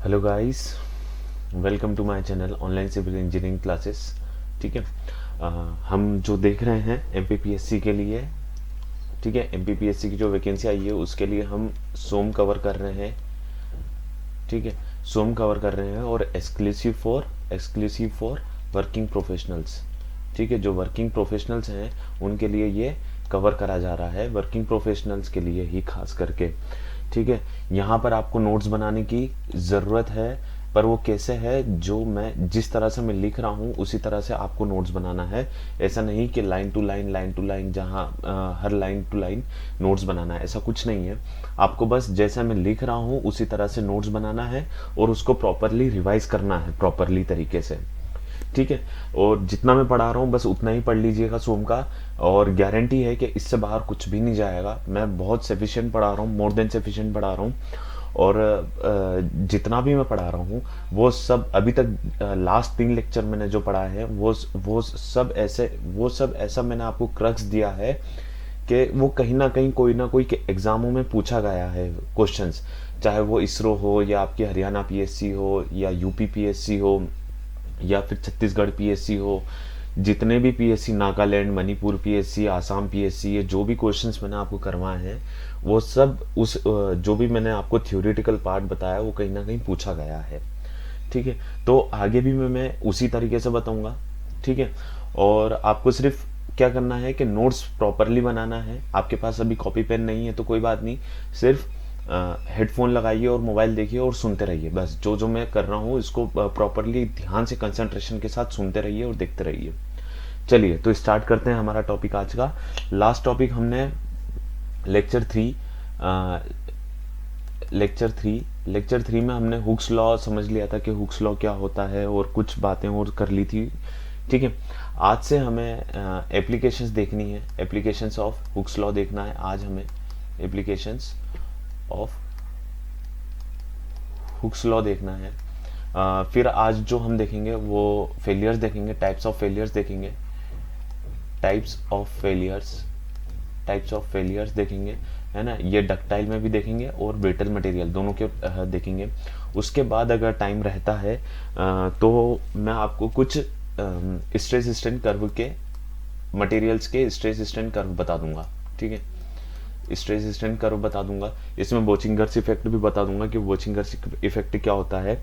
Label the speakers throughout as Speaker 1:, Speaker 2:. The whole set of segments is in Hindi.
Speaker 1: Hello guys, welcome to my channel online civil engineering classes. ठीक है। हम जो देख रहे हैं एमपीपीएससी के लिए, ठीक है, एमपीपीएससी की जो वैकेंसी आई है उसके लिए हम सोम कवर कर रहे हैं। ठीक है, सोम कवर कर रहे हैं और एक्सक्लूसिव फॉर वर्किंग प्रोफेशनल्स। ठीक है, जो वर्किंग प्रोफेशनल्स हैं उनके लिए ये कवर करा जा रहा है, वर्किंग प्रोफेशनल्स के लिए ही खास करके। ठीक है, यहाँ पर आपको नोट्स बनाने की ज़रूरत है, पर वो कैसे है, जो मैं जिस तरह से मैं लिख रहा हूँ उसी तरह से आपको नोट्स बनाना है। ऐसा नहीं कि लाइन टू लाइन जहाँ हर लाइन टू लाइन नोट्स बनाना है, ऐसा कुछ नहीं है। आपको बस जैसा मैं लिख रहा हूँ उसी तरह से नोट्स बनाना है और उसको प्रॉपरली रिवाइज करना है, प्रॉपरली तरीके से। ठीक है, और जितना मैं पढ़ा रहा हूँ बस उतना ही पढ़ लीजिएगा सोम का, और गारंटी है कि इससे बाहर कुछ भी नहीं जाएगा। मैं बहुत सफिशिएंट पढ़ा रहा हूँ, मोर देन सफिशिएंट पढ़ा रहा हूँ। और जितना भी मैं पढ़ा रहा हूँ वो सब अभी तक लास्ट 3 लेक्चर मैंने जो पढ़ा है वो सब ऐसा मैंने आपको क्रक्स दिया है कि वो कहीं ना कोई के एग्जामों में पूछा गया है क्वेश्चंस। चाहे वो इसरो हो या आपकी हरियाणा पीएससी हो या यूपी पीएससी हो या फिर छत्तीसगढ़ पीएससी हो, जितने भी PSC, Nagaland, Manipur PSC, Assam PSC, ये जो भी क्वेश्चंस मैंने आपको करवाए हैं वो सब उस जो भी मैंने आपको थ्योरेटिकल पार्ट बताया वो कहीं ना कहीं पूछा गया है। ठीक है, तो आगे भी मैं उसी तरीके से बताऊंगा। ठीक है, और आपको सिर्फ क्या करना है कि नोट्स प्रॉपरली बनाना है। आपके पास अभी कॉपी पेन नहीं है तो कोई बात नहीं, सिर्फ हेडफोन लगाइए और मोबाइल देखिए और सुनते रहिए। बस जो जो मैं कर रहा हूँ इसको प्रॉपरली ध्यान से कंसंट्रेशन के साथ सुनते रहिए और देखते रहिए। चलिए तो स्टार्ट करते हैं हमारा टॉपिक आज का। लास्ट टॉपिक हमने लेक्चर थ्री लेक्चर थ्री में हमने हुक्स लॉ समझ लिया था कि हुक्स लॉ क्या होता है और कुछ बातें और कर ली थी। ठीक है, आज से हमें एप्लीकेशंस देखनी है, एप्लीकेशंस ऑफ हुक्स लॉ देखना है आज हमें, एप्लीकेशंस ऑफ हुक्स लॉ देखना है। फिर आज जो हम देखेंगे वो फेलियर्स देखेंगे, टाइप्स ऑफ फेलियर्स देखेंगे, टाइप्स ऑफ फेलियर्स देखेंगे, है ना। ये डक्टाइल में भी देखेंगे और ब्रिटल मटेरियल दोनों के देखेंगे। उसके बाद अगर टाइम रहता है तो मैं आपको कुछ स्ट्रेस स्ट्रेन कर्व के मटेरियल्स के स्ट्रेस स्ट्रेन कर्व बता दूंगा। ठीक है, स्ट्रेस स्ट्रेन कर्व बता दूंगा, इसमें बोचिंगर्स इफेक्ट भी बता दूंगा कि बोचिंगर्स इफेक्ट क्या होता है।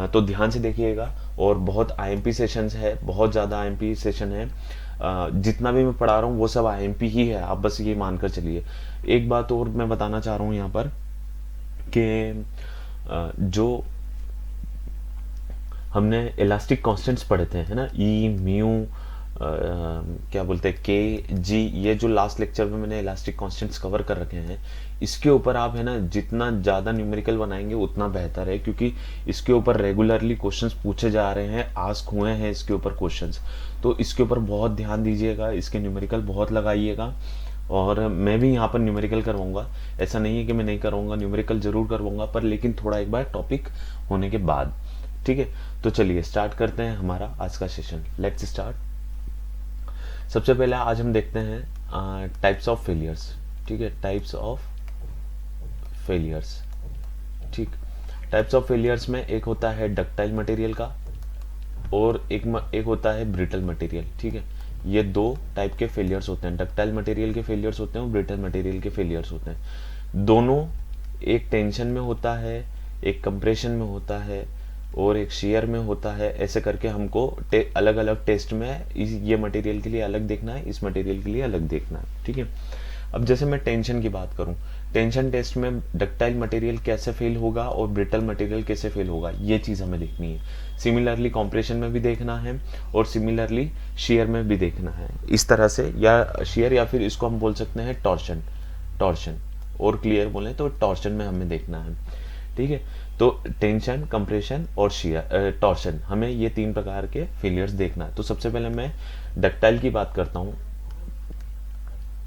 Speaker 1: तो ध्यान से देखिएगा। और बहुत आईएमपी सेशंस है, बहुत ज़्यादा आईएमपी सेशन है। जितना भी मैं पढ़ा रहा हूँ वो सब आईएमपी ही है, आप बस ये मानकर चलिए। एक बात और मैं बताना चाह रहा हूँ यहाँ पर कि जो हमने इलास्टिक कांस्टेंट्स पढ़े थे, है ना, ई म्यू क्या बोलते हैं, के जी, ये जो लास्ट लेक्चर में मैंने इलास्टिक कांस्टेंट्स कवर कर रखे हैं, इसके ऊपर आप, है ना, जितना ज़्यादा न्यूमेरिकल बनाएंगे उतना बेहतर है, क्योंकि इसके ऊपर रेगुलरली क्वेश्चंस पूछे जा रहे हैं, आस्क हुए हैं इसके ऊपर क्वेश्चंस। तो इसके ऊपर बहुत ध्यान दीजिएगा, इसके न्यूमेरिकल बहुत लगाइएगा। और मैं भी यहाँ पर न्यूमेरिकल करवाऊंगा, ऐसा नहीं है कि मैं नहीं करवाऊंगा, न्यूमेरिकल जरूर करवाऊंगा, पर लेकिन थोड़ा एक बार टॉपिक होने के बाद। ठीक है, तो चलिए स्टार्ट करते हैं हमारा आज का सेशन। Let's start. सबसे पहले आज हम देखते हैं टाइप्स ऑफ फेलियर्स। ठीक है, टाइप्स ऑफ फेलियर्स। ठीक, टाइप्स ऑफ फेलियर्स में एक होता है डक्टाइल मटेरियल का और एक होता है ब्रिटल मटेरियल। ठीक है, ये दो टाइप के फेलियर्स होते हैं, डक्टाइल मटेरियल के फेलियर्स होते हैं और ब्रिटल मटेरियल के फेलियर्स होते हैं। दोनों, एक टेंशन में होता है, एक कंप्रेशन में होता है और एक शेयर में होता है। ऐसे करके हमको अलग अलग टेस्ट में ये मटेरियल के लिए अलग देखना है, इस मटेरियल के लिए अलग देखना है। ठीक है, अब जैसे मैं टेंशन की बात करूं, टेंशन टेस्ट में डक्टाइल मटेरियल कैसे फेल होगा और ब्रिटल मटेरियल कैसे फेल होगा, ये चीज हमें देखनी है। सिमिलरली कॉम्प्रेशन में भी देखना है और सिमिलरली शेयर में भी देखना है, इस तरह से, या शेयर या फिर इसको हम बोल सकते हैं टॉर्शन। टॉर्शन और क्लियर बोले तो टॉर्शन में हमें देखना है। ठीक है, तो टेंशन, कंप्रेशन और शेयर, टॉर्शन, हमें ये 3 प्रकार के फेलियर्स देखना है। तो सबसे पहले मैं डक्टाइल की बात करता हूँ।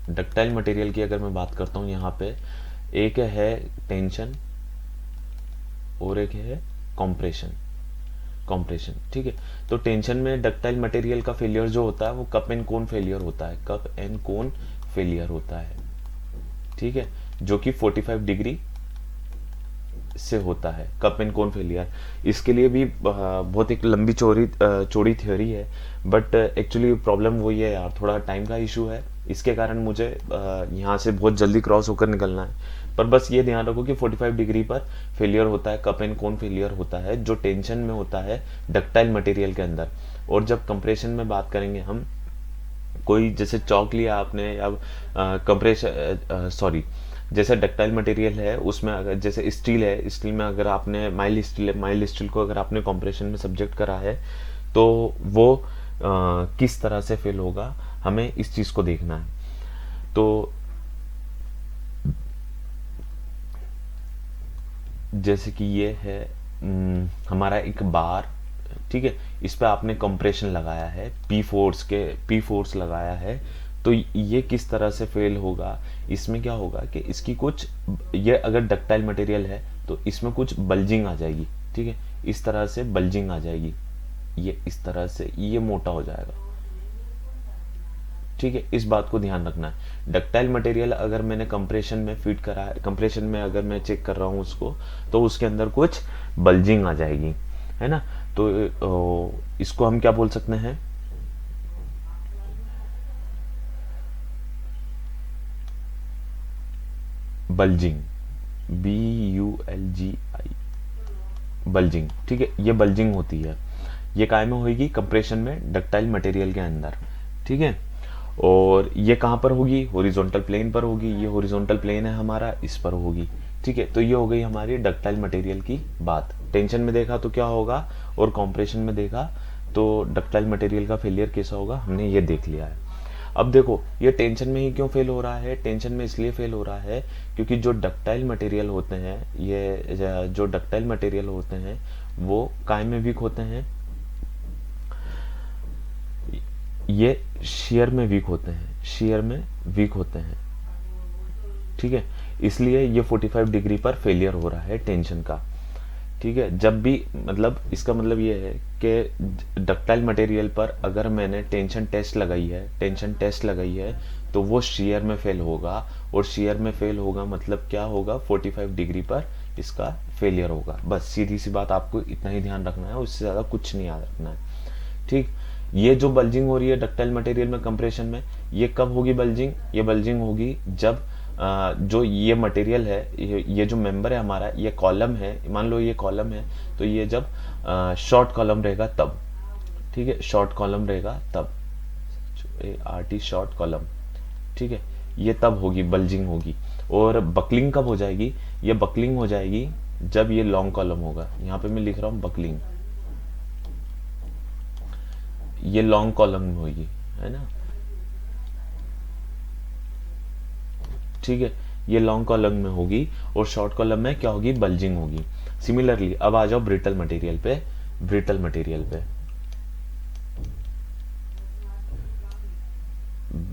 Speaker 1: डक्टाइल मटेरियल की अगर मैं बात करता हूँ, यहाँ पे एक है टेंशन और एक है कॉम्प्रेशन। ठीक है, तो टेंशन में डक्टाइल मटेरियल का फेलियर जो होता है वो कप एंड कोन फेलियर होता है, कप एंड कोन फेलियर होता है। ठीक है, जो कि 45 डिग्री से होता है कप एंड कोन फेलियर। इसके लिए भी बहुत एक लंबी चौड़ी थ्योरी है, बट एक्चुअली प्रॉब्लम वही है यार, थोड़ा टाइम का इशू है, इसके कारण मुझे यहाँ से बहुत जल्दी क्रॉस होकर निकलना है। पर बस ये ध्यान रखो कि 45 डिग्री पर फेलियर होता है, कप एंड कोन फेलियर होता है, जो टेंशन में होता है डक्टाइल मटेरियल के अंदर। और जब कंप्रेशन में बात करेंगे हम, कोई जैसे चौक लिया आपने या कंप्रेशन सॉरी जैसे डक्टाइल मटेरियल है उसमें अगर जैसे स्टील है, स्टील में अगर आपने माइल्ड स्टील है, माइल्ड स्टील को अगर आपने कंप्रेशन में सब्जेक्ट करा है तो वो किस तरह से फेल होगा, हमें इस चीज को देखना है। तो जैसे कि ये है हमारा एक बार, ठीक है, इस पे आपने कंप्रेशन लगाया है, पी फोर्स लगाया है, तो ये किस तरह से फेल होगा, इसमें क्या होगा कि इसकी कुछ, ये अगर डक्टाइल मटेरियल है तो इसमें कुछ बल्जिंग आ जाएगी, ठीक है, इस तरह से बल्जिंग आ जाएगी, ये इस तरह से ये मोटा हो जाएगा, ठीक है, इस बात को ध्यान रखना है। डक्टाइल मटेरियल अगर मैंने कंप्रेशन में फिट करा है, कंप्रेशन में अगर मैं चेक कर रहा हूँ उसको, तो उसके अंदर कुछ बल्जिंग आ जाएगी, है ना। तो इसको हम क्या बोल सकते हैं, बल्जिंग, BULGI, बल्जिंग, ठीक है, ये बल्जिंग होती है, ये काय में होगी, कंप्रेशन में डक्टाइल मटेरियल के अंदर, ठीक है। और ये कहाँ पर होगी, हॉरिजॉन्टल प्लेन पर होगी, ये हॉरिजॉन्टल प्लेन है हमारा, इस पर होगी, ठीक है। तो ये हो गई हमारी डक्टाइल मटेरियल की बात। टेंशन में देखा तो क्या होगा, और कॉम्प्रेशन में देखा तो डक्टाइल मटेरियल का फेलियर कैसा होगा, हमने ये देख लिया है। अब देखो ये टेंशन में ही क्यों फेल हो रहा है, टेंशन में इसलिए फेल हो रहा है क्योंकि जो डक्टाइल मटेरियल होते हैं, ये जो डक्टाइल मटेरियल होते हैं वो काय में वीक होते हैं, ये शेयर में वीक होते हैं, शेयर में वीक होते हैं, ठीक है, इसलिए ये 45 डिग्री पर फेलियर हो रहा है टेंशन का, ठीक है। जब भी मतलब इसका मतलब ये है कि डक्टाइल मटेरियल पर अगर मैंने टेंशन टेस्ट लगाई है तो वो शेयर में फेल होगा, और शेयर में फेल होगा मतलब क्या होगा, 45 डिग्री पर इसका फेलियर होगा। बस सीधी सी बात, आपको इतना ही ध्यान रखना है, उससे ज्यादा कुछ नहीं याद रखना है, ठीक। ये जो बल्जिंग हो रही है डक्टाइल मटेरियल में कंप्रेशन में, ये कब होगी बल्जिंग, ये बल्जिंग होगी जब जो ये मटेरियल है, ये जो मेंबर है हमारा, ये कॉलम है, मान लो ये कॉलम है, तो ये जब शॉर्ट कॉलम रहेगा तब, ठीक है, शॉर्ट कॉलम रहेगा तब, RT शॉर्ट कॉलम, ठीक है, ये तब होगी, बल्जिंग होगी। और बकलिंग कब हो जाएगी, ये बकलिंग हो जाएगी जब ये लॉन्ग कॉलम होगा, यहाँ पे मैं लिख रहा हूँ बकलिंग, ये लॉन्ग कॉलम में होगी, है ना, ठीक है, ये लॉन्ग कॉलम में होगी, और शॉर्ट कॉलम में क्या होगी, बल्जिंग होगी। सिमिलरली अब आ जाओ ब्रिटल मटेरियल पे, ब्रिटल मटेरियल पे,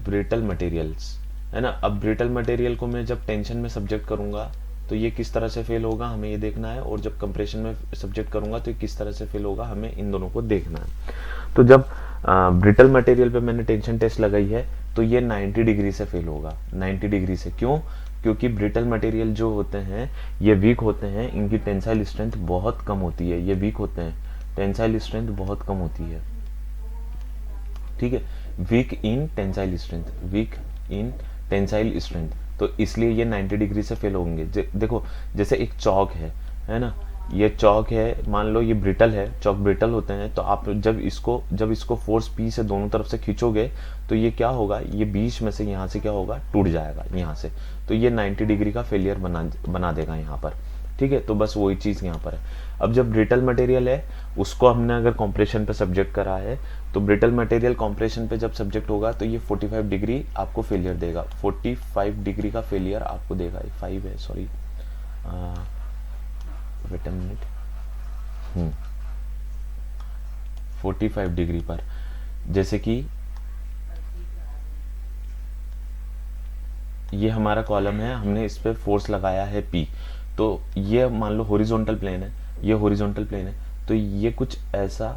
Speaker 1: ब्रिटल मटेरियल्स, है ना। अब ब्रिटल मटेरियल को मैं जब टेंशन में सब्जेक्ट करूंगा तो ये किस तरह से फेल होगा, हमें ये देखना है, और जब कंप्रेशन में सब्जेक्ट करूंगा तो ये किस तरह से फेल होगा, हमें इन दोनों को देखना है। तो जब ब्रिटल मटेरियल पे मैंने टेंशन टेस्ट लगाई है तो ये 90 डिग्री से फेल होगा, 90 डिग्री से। क्यों, क्योंकि ब्रिटल मटेरियल जो होते हैं ये वीक होते हैं, इनकी टेंसाइल स्ट्रेंथ बहुत कम होती है, ये वीक होते हैं, टेंसाइल स्ट्रेंथ बहुत कम होती है, ठीक है, वीक इन टेंसाइल स्ट्रेंथ, वीक इन टेंसाइल स्ट्रेंथ, तो इसलिए ये 90 डिग्री से फेल होंगे। देखो जैसे एक चौक है ना, ये चौक है, मान लो ये ब्रिटल है, चौक ब्रिटल होते हैं, तो आप जब इसको फोर्स P से दोनों तरफ से खींचोगे तो ये क्या होगा, ये बीच में से यहाँ से क्या होगा, टूट जाएगा यहाँ से, तो ये 90 डिग्री का फेलियर बना देगा यहाँ पर, ठीक है। तो बस वही चीज यहाँ पर है। अब जब ब्रिटल मटेरियल है उसको हमने अगर कॉम्प्रेशन पे सब्जेक्ट करा है, तो ब्रिटल मटेरियल कॉम्प्रेशन पे जब सब्जेक्ट होगा तो ये 45 डिग्री आपको फेलियर देगा, 45 डिग्री का फेलियर आपको देगा, 5 है sorry, wait a minute, 45 degree पर, जैसे कि ये हमारा कॉलम है, हमने इस पे फोर्स लगाया है P, तो ये मान लो हॉरिजॉन्टल प्लेन है, ये हॉरिजॉन्टल प्लेन है, तो ये कुछ ऐसा,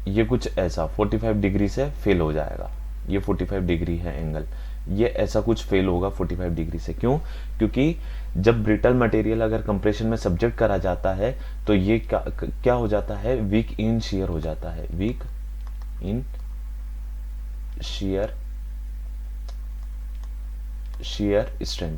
Speaker 1: ये कुछ ऐसा 45 डिग्री से फेल हो जाएगा, ये 45 डिग्री है एंगल, ये ऐसा कुछ फेल होगा 45 डिग्री से। क्यों? क्योंकि जब ब्रिटल मटेरियल अगर कंप्रेशन में सब्जेक्ट करा जाता है तो ये क्या हो जाता है, वीक इन शियर हो जाता है, वीक इन शियर स्ट्रेंथ।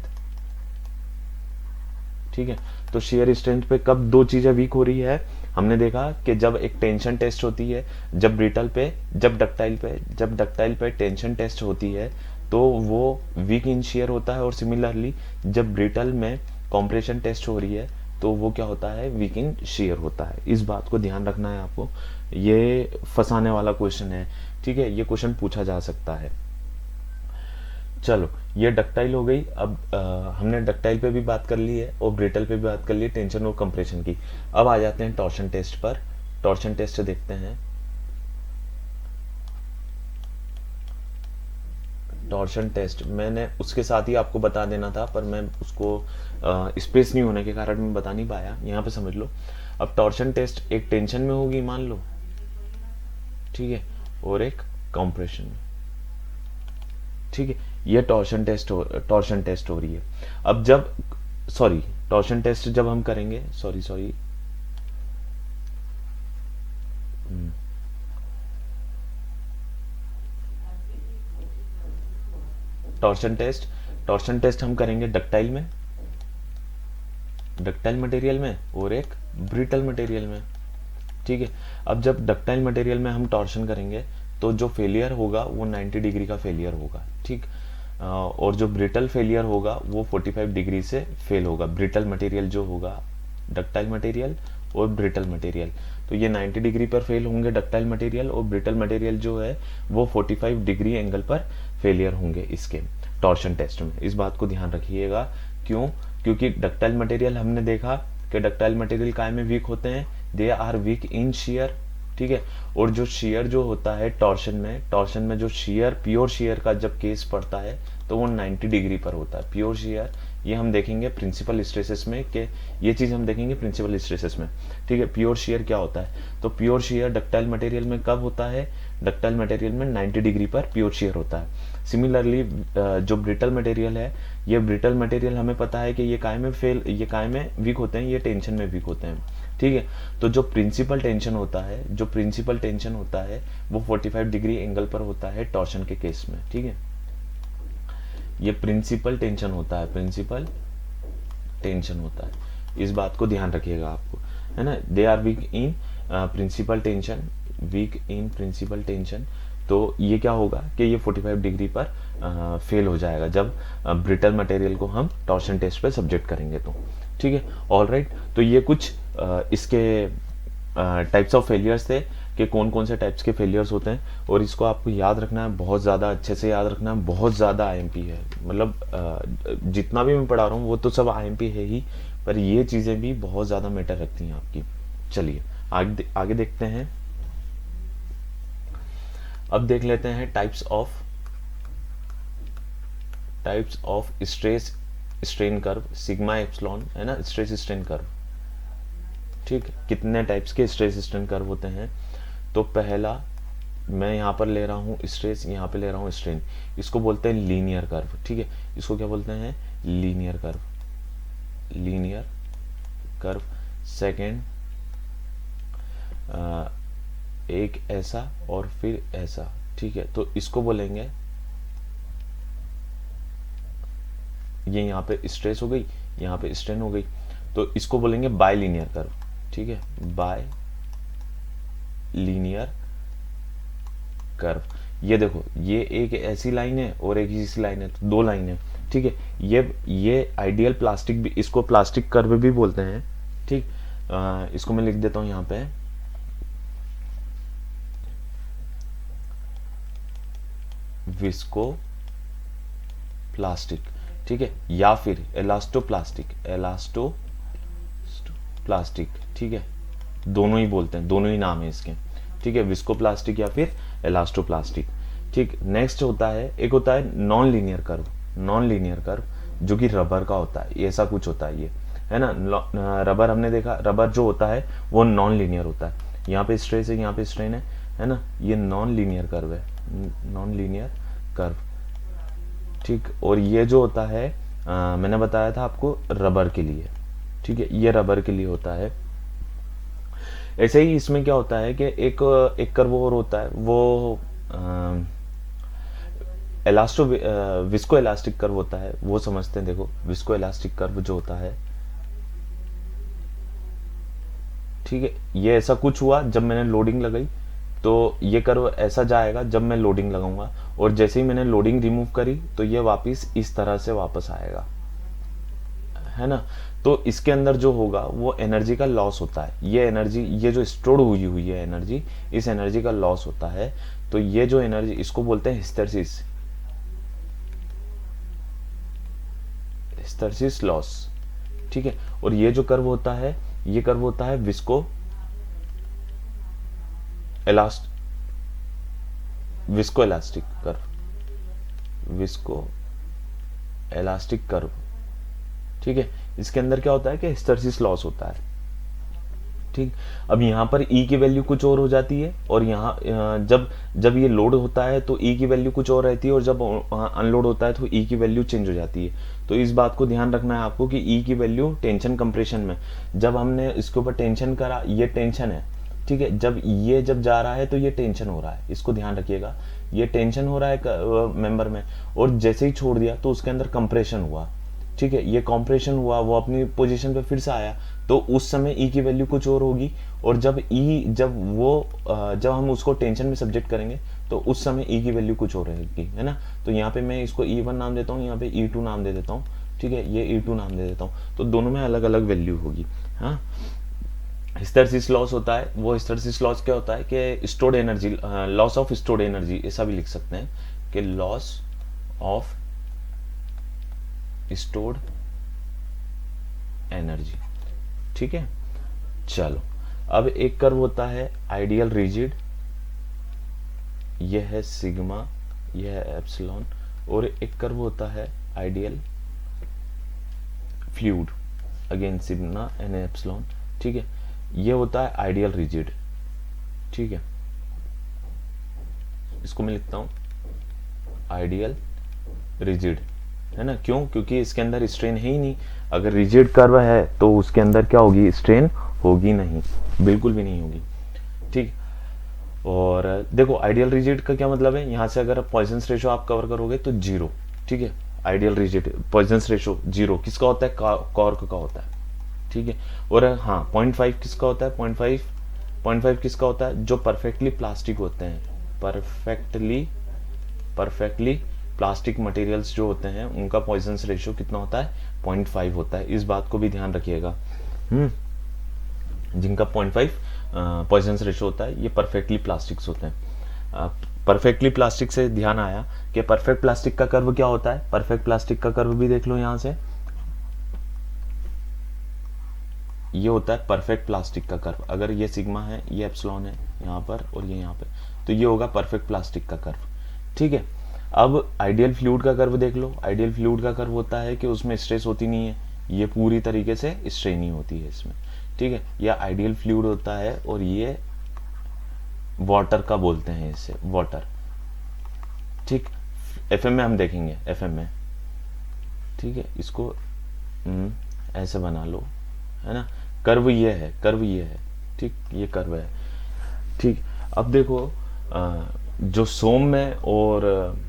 Speaker 1: ठीक है, तो शेयर स्ट्रेंथ पे कब दो चीजें वीक हो रही है, हमने देखा कि जब एक टेंशन टेस्ट होती है, जब ब्रिटल पे, जब डक्टाइल पे टेंशन टेस्ट होती है तो वो वीक इन शेयर होता है, और सिमिलरली जब ब्रिटल में कॉम्प्रेशन टेस्ट हो रही है तो वो क्या होता है, वीक इन शेयर होता है। इस बात को ध्यान रखना है आपको, ये फंसाने वाला क्वेश्चन है। ठीक है, ये क्वेश्चन पूछा जा सकता है। चलो, ये डक्टाइल हो गई। अब हमने डक्टाइल पे भी बात कर ली है और ब्रिटल पे भी बात कर ली है, टेंशन और कंप्रेशन की। अब आ जाते हैं टॉर्शन टेस्ट पर। टॉर्शन टेस्ट देखते हैं। टॉर्शन टेस्ट मैंने उसके साथ ही आपको बता देना था, पर मैं उसको स्पेस नहीं होने के कारण मैं बता नहीं पाया। यहाँ पे समझ लो, अब टॉर्शन टेस्ट एक टेंशन में होगी मान लो, ठीक है, और एक कंप्रेशन में। ठीक है, ये टॉर्शन टेस्ट हो रही है। अब जब टॉर्शन टेस्ट जब हम करेंगे, टॉर्शन टेस्ट हम करेंगे डक्टाइल मटेरियल में और एक ब्रिटल मटेरियल में। ठीक है, अब जब डक्टाइल मटेरियल में हम टॉर्शन करेंगे तो जो फेलियर होगा वो 90 डिग्री का फेलियर होगा। ठीक, और जो ब्रिटल फेलियर होगा वो 45 डिग्री से फेल होगा। ब्रिटल मटेरियल जो होगा, डक्टाइल मटेरियल और ब्रिटल मटेरियल, तो ये 90 डिग्री पर फेल होंगे डक्टाइल मटेरियल, और ब्रिटल मटेरियल जो है वो 45 डिग्री एंगल पर फेलियर होंगे इसके टॉर्शन टेस्ट में। इस बात को ध्यान रखिएगा। क्यों? क्योंकि डक्टाइल मटेरियल हमने देखा कि डक्टाइल मटेरियल काय में वीक होते हैं, they are weak in shear. ठीक है, और जो शियर जो होता है टॉर्शन में जो शियर, प्योर शियर का जब केस पड़ता है तो वो 90 डिग्री पर होता है। प्योर शियर ये हम देखेंगे प्रिंसिपल स्ट्रेसेस में, कि ये चीज हम देखेंगे प्रिंसिपल स्ट्रेसेस में। ठीक है, प्योर शियर क्या होता है, तो प्योर शियर डक्टाइल मटेरियल में कब होता है, डक्टाइल मटेरियल में 90 डिग्री पर प्योर शियर होता है। सिमिलरली जो ब्रिटल मटेरियल है, ये ब्रिटल मटेरियल हमें पता है कि ये काय में वीक होते हैं, ये टेंशन में वीक होते हैं। ठीक है, तो जो प्रिंसिपल टेंशन होता है वो 45 डिग्री एंगल पर होता है टॉर्शन के केस में। ठीक है, ये प्रिंसिपल टेंशन होता है, इस बात को ध्यान रखिएगा आपको, है ना। They are weak in principal tension, तो ये क्या होगा कि ये 45 डिग्री पर फेल हो जाएगा जब ब्रिटल मटेरियल को हम टॉर्शन टेस्ट पे सब्जेक्ट करेंगे तो। ठीक है, ऑल राइट। तो ये कुछ इसके टाइप्स ऑफ फेलियर्स थे कि कौन कौन से टाइप्स के फेलियर्स होते हैं, और इसको आपको याद रखना है, बहुत ज़्यादा अच्छे से याद रखना है। बहुत ज़्यादा आईएमपी है, मतलब जितना भी मैं पढ़ा रहा हूँ वो तो सब आईएमपी है ही, पर ये चीज़ें भी बहुत ज़्यादा मैटर रखती हैं आपकी। चलिए आगे देखते हैं। अब देख लेते हैं types of stress strain curve, sigma epsilon, है ना, स्ट्रेस स्ट्रेन कर्व। ठीक, कितने टाइप्स के स्ट्रेस स्ट्रेन कर्व होते हैं, तो पहला मैं यहाँ पर ले रहा हूँ स्ट्रेस, यहाँ पे ले रहा हूँ स्ट्रेन, इसको बोलते हैं लीनियर कर्व। ठीक है, इसको क्या बोलते हैं, लीनियर कर्व। सेकेंड एक ऐसा और फिर ऐसा। ठीक है, तो इसको बोलेंगे, ये यहाँ पे स्ट्रेस हो गई, यहाँ पे स्ट्रेन हो गई, तो इसको बोलेंगे बायलीनियर कर्व। ठीक है, बायलीनियर कर्व। ये देखो, ये एक ऐसी लाइन है और एक ऐसी लाइन है, तो दो लाइन है। ठीक है, ये आइडियल प्लास्टिक भी, इसको प्लास्टिक कर्व भी बोलते हैं। ठीक, इसको मैं लिख देता हूं यहाँ पे, विस्को प्लास्टिक। ठीक है, या फिर एलास्टोप्लास्टिक। ठीक है, दोनों ही बोलते हैं, दोनों ही नाम है इसके। ठीक है, विस्कोप्लास्टिक या फिर एलास्टोप्लास्टिक। ठीक, नेक्स्ट होता है, एक होता है नॉन लीनियर कर्व, जो कि रबर का होता है, ऐसा कुछ होता है ये, है ना। रबर हमने देखा, रबर जो होता है वो नॉन लीनियर होता है, यहाँ पे स्ट्रेस है, यहाँ पे स्ट्रेन है ना, ये नॉन लीनियर कर्व है, ठीक ठीक। और ये जो होता है मैंने बताया था आपको रबर के लिए, ठीक है, ये रबर के लिए होता है। ऐसे ही इसमें क्या होता है कि एक एक कर्व और होता है, वो एलास्टो विस्को इलास्टिक कर्व होता है, वो समझते हैं। देखो विस्को इलास्टिक कर्व जो होता है, ठीक है, ये ऐसा कुछ हुआ जब मैंने लोडिंग लगाई, तो ये कर्व ऐसा जाएगा जब मैं लोडिंग लगाऊंगा, और जैसे ही मैंने लोडिंग रिमूव करी तो ये वापस इस तरह से वापस आएगा, है ना। तो इसके अंदर जो होगा वो एनर्जी का लॉस होता है। ये एनर्जी, ये जो स्टोर हुई हुई है एनर्जी, इस एनर्जी का लॉस होता है। तो ये जो एनर्जी, इसको बोलते हैं हिस्टैरिसीस, हिस्टैरिसीस लॉस, ठीक है। और ये जो कर्व होता है, ये कर्व होता है visco visco elastic curve, visco elastic curve, ठीक है। इसके अंदर क्या होता है कि हिस्टैरिसीस लॉस होता है, ठीक। अब यहाँ पर E की वैल्यू कुछ और हो जाती है, और यहाँ जब जब ये लोड होता है तो E की वैल्यू कुछ और रहती है, और जब अनलोड होता है तो E की वैल्यू चेंज हो जाती है। तो इस बात को ध्यान रखना है आपको कि E की वैल्यू टेंशन कंप्रेशन में, जब हमने इसके ऊपर टेंशन करा, ये टेंशन है, ठीक है, जब ये जब जा रहा है तो ये टेंशन हो रहा है, इसको ध्यान रखिएगा, ये टेंशन हो रहा है मेंबर में, और जैसे ही छोड़ दिया तो उसके अंदर कंप्रेशन हुआ, ठीक है, ये कॉम्प्रेशन हुआ, वो अपनी पोजीशन पे फिर से आया, तो उस समय ई की वैल्यू कुछ और होगी। और जब जब हम उसको टेंशन में सब्जेक्ट करेंगे तो उस समय ई की वैल्यू कुछ और रहेगी, है ना। तो यहाँ पे मैं इसको E1 नाम देता हूँ, यहाँ पे E2 नाम दे देता हूँ, ठीक है, ये E2 नाम दे देता हूँ, तो दोनों में अलग अलग वैल्यू होगी। हाँ, हिस्टैरिसीस लॉस होता है, वो हिस्टैरिसीस लॉस क्या होता है कि stored energy, loss of stored energy, ऐसा भी लिख सकते हैं कि लॉस ऑफ स्टोर्ड एनर्जी, ठीक है। चलो, अब एक कर्व होता है आइडियल रिजिड, यह है सिग्मा, यह है एप्सिलॉन, और एक कर्व होता है ideal fluid, again sigma and epsilon, ठीक है। यह होता है आइडियल रिजिड, ठीक है, इसको मैं लिखता हूं आइडियल रिजिड, है ना। क्यों? क्योंकि इसके अंदर स्ट्रेन है ही नहीं। अगर रिजिड कर्व है तो उसके अंदर क्या होगी, स्ट्रेन होगी नहीं, बिल्कुल भी नहीं होगी, ठीक। और देखो आइडियल रिजिड का क्या मतलब है, यहां से अगर पॉइजन्स रेशो आप कवर करोगे तो जीरो, ठीक है। Ideal rigid Poisson's ratio zero किसका होता है, कॉर्क का होता है, ठीक है। और हाँ, 0.5 किसका होता है, 0.5 किसका होता है, जो परफेक्टली प्लास्टिक होते हैं, परफेक्टली प्लास्टिक मटेरियल्स जो होते हैं उनका पॉइजन्स रेशियो कितना होता है, 0.5 होता है। इस बात को भी ध्यान रखिएगा। जिनका 0.5 पॉइजन्स रेशियो होता है, ये परफेक्टली प्लास्टिक्स होते हैं। परफेक्टली प्लास्टिक से ध्यान आया कि परफेक्ट प्लास्टिक का कर्व क्या होता है, परफेक्ट प्लास्टिक का कर्व भी देख लो यहां से, ये होता है परफेक्ट प्लास्टिक का कर्व। अगर ये सिग्मा है, ये एप्सिलॉन है यहाँ पर, और ये यहाँ पे, तो ये होगा परफेक्ट प्लास्टिक का कर्व, ठीक है। अब आइडियल फ्लूइड का कर्व देख लो। आइडियल फ्लूइड का कर्व होता है कि उसमें स्ट्रेस होती नहीं है, ये पूरी तरीके से स्ट्रेन ही होती है इसमें, ठीक है। यह आइडियल फ्लूइड होता है, और ये वाटर का बोलते हैं इसे, वाटर, ठीक। एफएम में हम देखेंगे, एफएम में, ठीक है। इसको ऐसे बना लो, है ना। कर्व ये है, कर्व ये है, ठीक, ये कर्व है, ठीक। अब देखो जो सौम्य और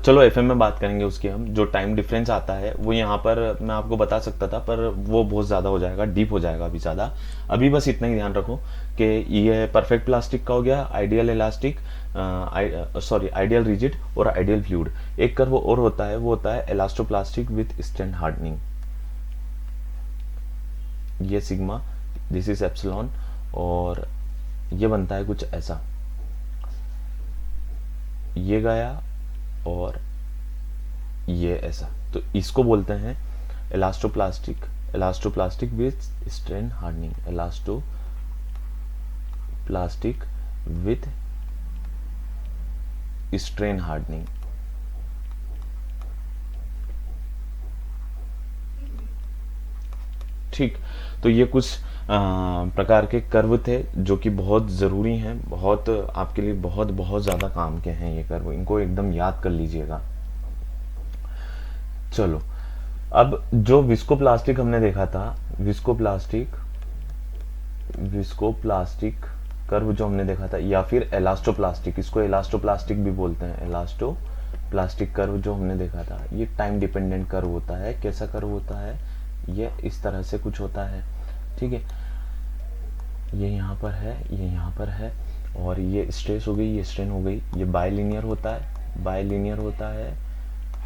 Speaker 1: चलो एफएम में बात करेंगे उसकी हम। जो टाइम डिफरेंस आता है वो यहाँ पर मैं आपको बता सकता था, पर वो बहुत ज़्यादा हो जाएगा, डीप हो जाएगा अभी ज़्यादा। अभी बस इतना ही ध्यान रखो कि ये परफेक्ट प्लास्टिक का हो गया, ideal elastic, sorry ideal rigid और आइडियल फ्लूइड। एक कर्व और होता है, वो होता है इलास्टोप्लास्टिक विथ स्ट्रेन हार्डनिंग। ये सिग्मा, दिस इज एप्सिलॉन, और ये बनता है कुछ ऐसा, ये गया और ये ऐसा, तो इसको बोलते हैं elastoplastic, elastoplastic with strain hardening, elastoplastic with strain hardening, ठीक। तो ये कुछ प्रकार के कर्व थे जो कि बहुत ज़रूरी हैं, बहुत आपके लिए बहुत बहुत ज़्यादा काम के हैं ये कर्व, इनको एकदम याद कर लीजिएगा। चलो, अब जो विस्कोप्लास्टिक हमने देखा था, विस्कोप्लास्टिक कर्व जो हमने देखा था, या फिर एलास्टोप्लास्टिक, इसको एलास्टोप्लास्टिक भी बोलते हैं, एलास्टोप्लास्टिक कर्व जो हमने देखा था, ये टाइम डिपेंडेंट कर्व होता है। कैसा कर्व होता है? ये इस तरह से कुछ होता है, ठीक है। ये यहाँ पर है, ये यहाँ पर है, और ये स्ट्रेस हो गई, ये स्ट्रेन हो गई। ये बायलिनियर होता है, बायलिनियर होता है,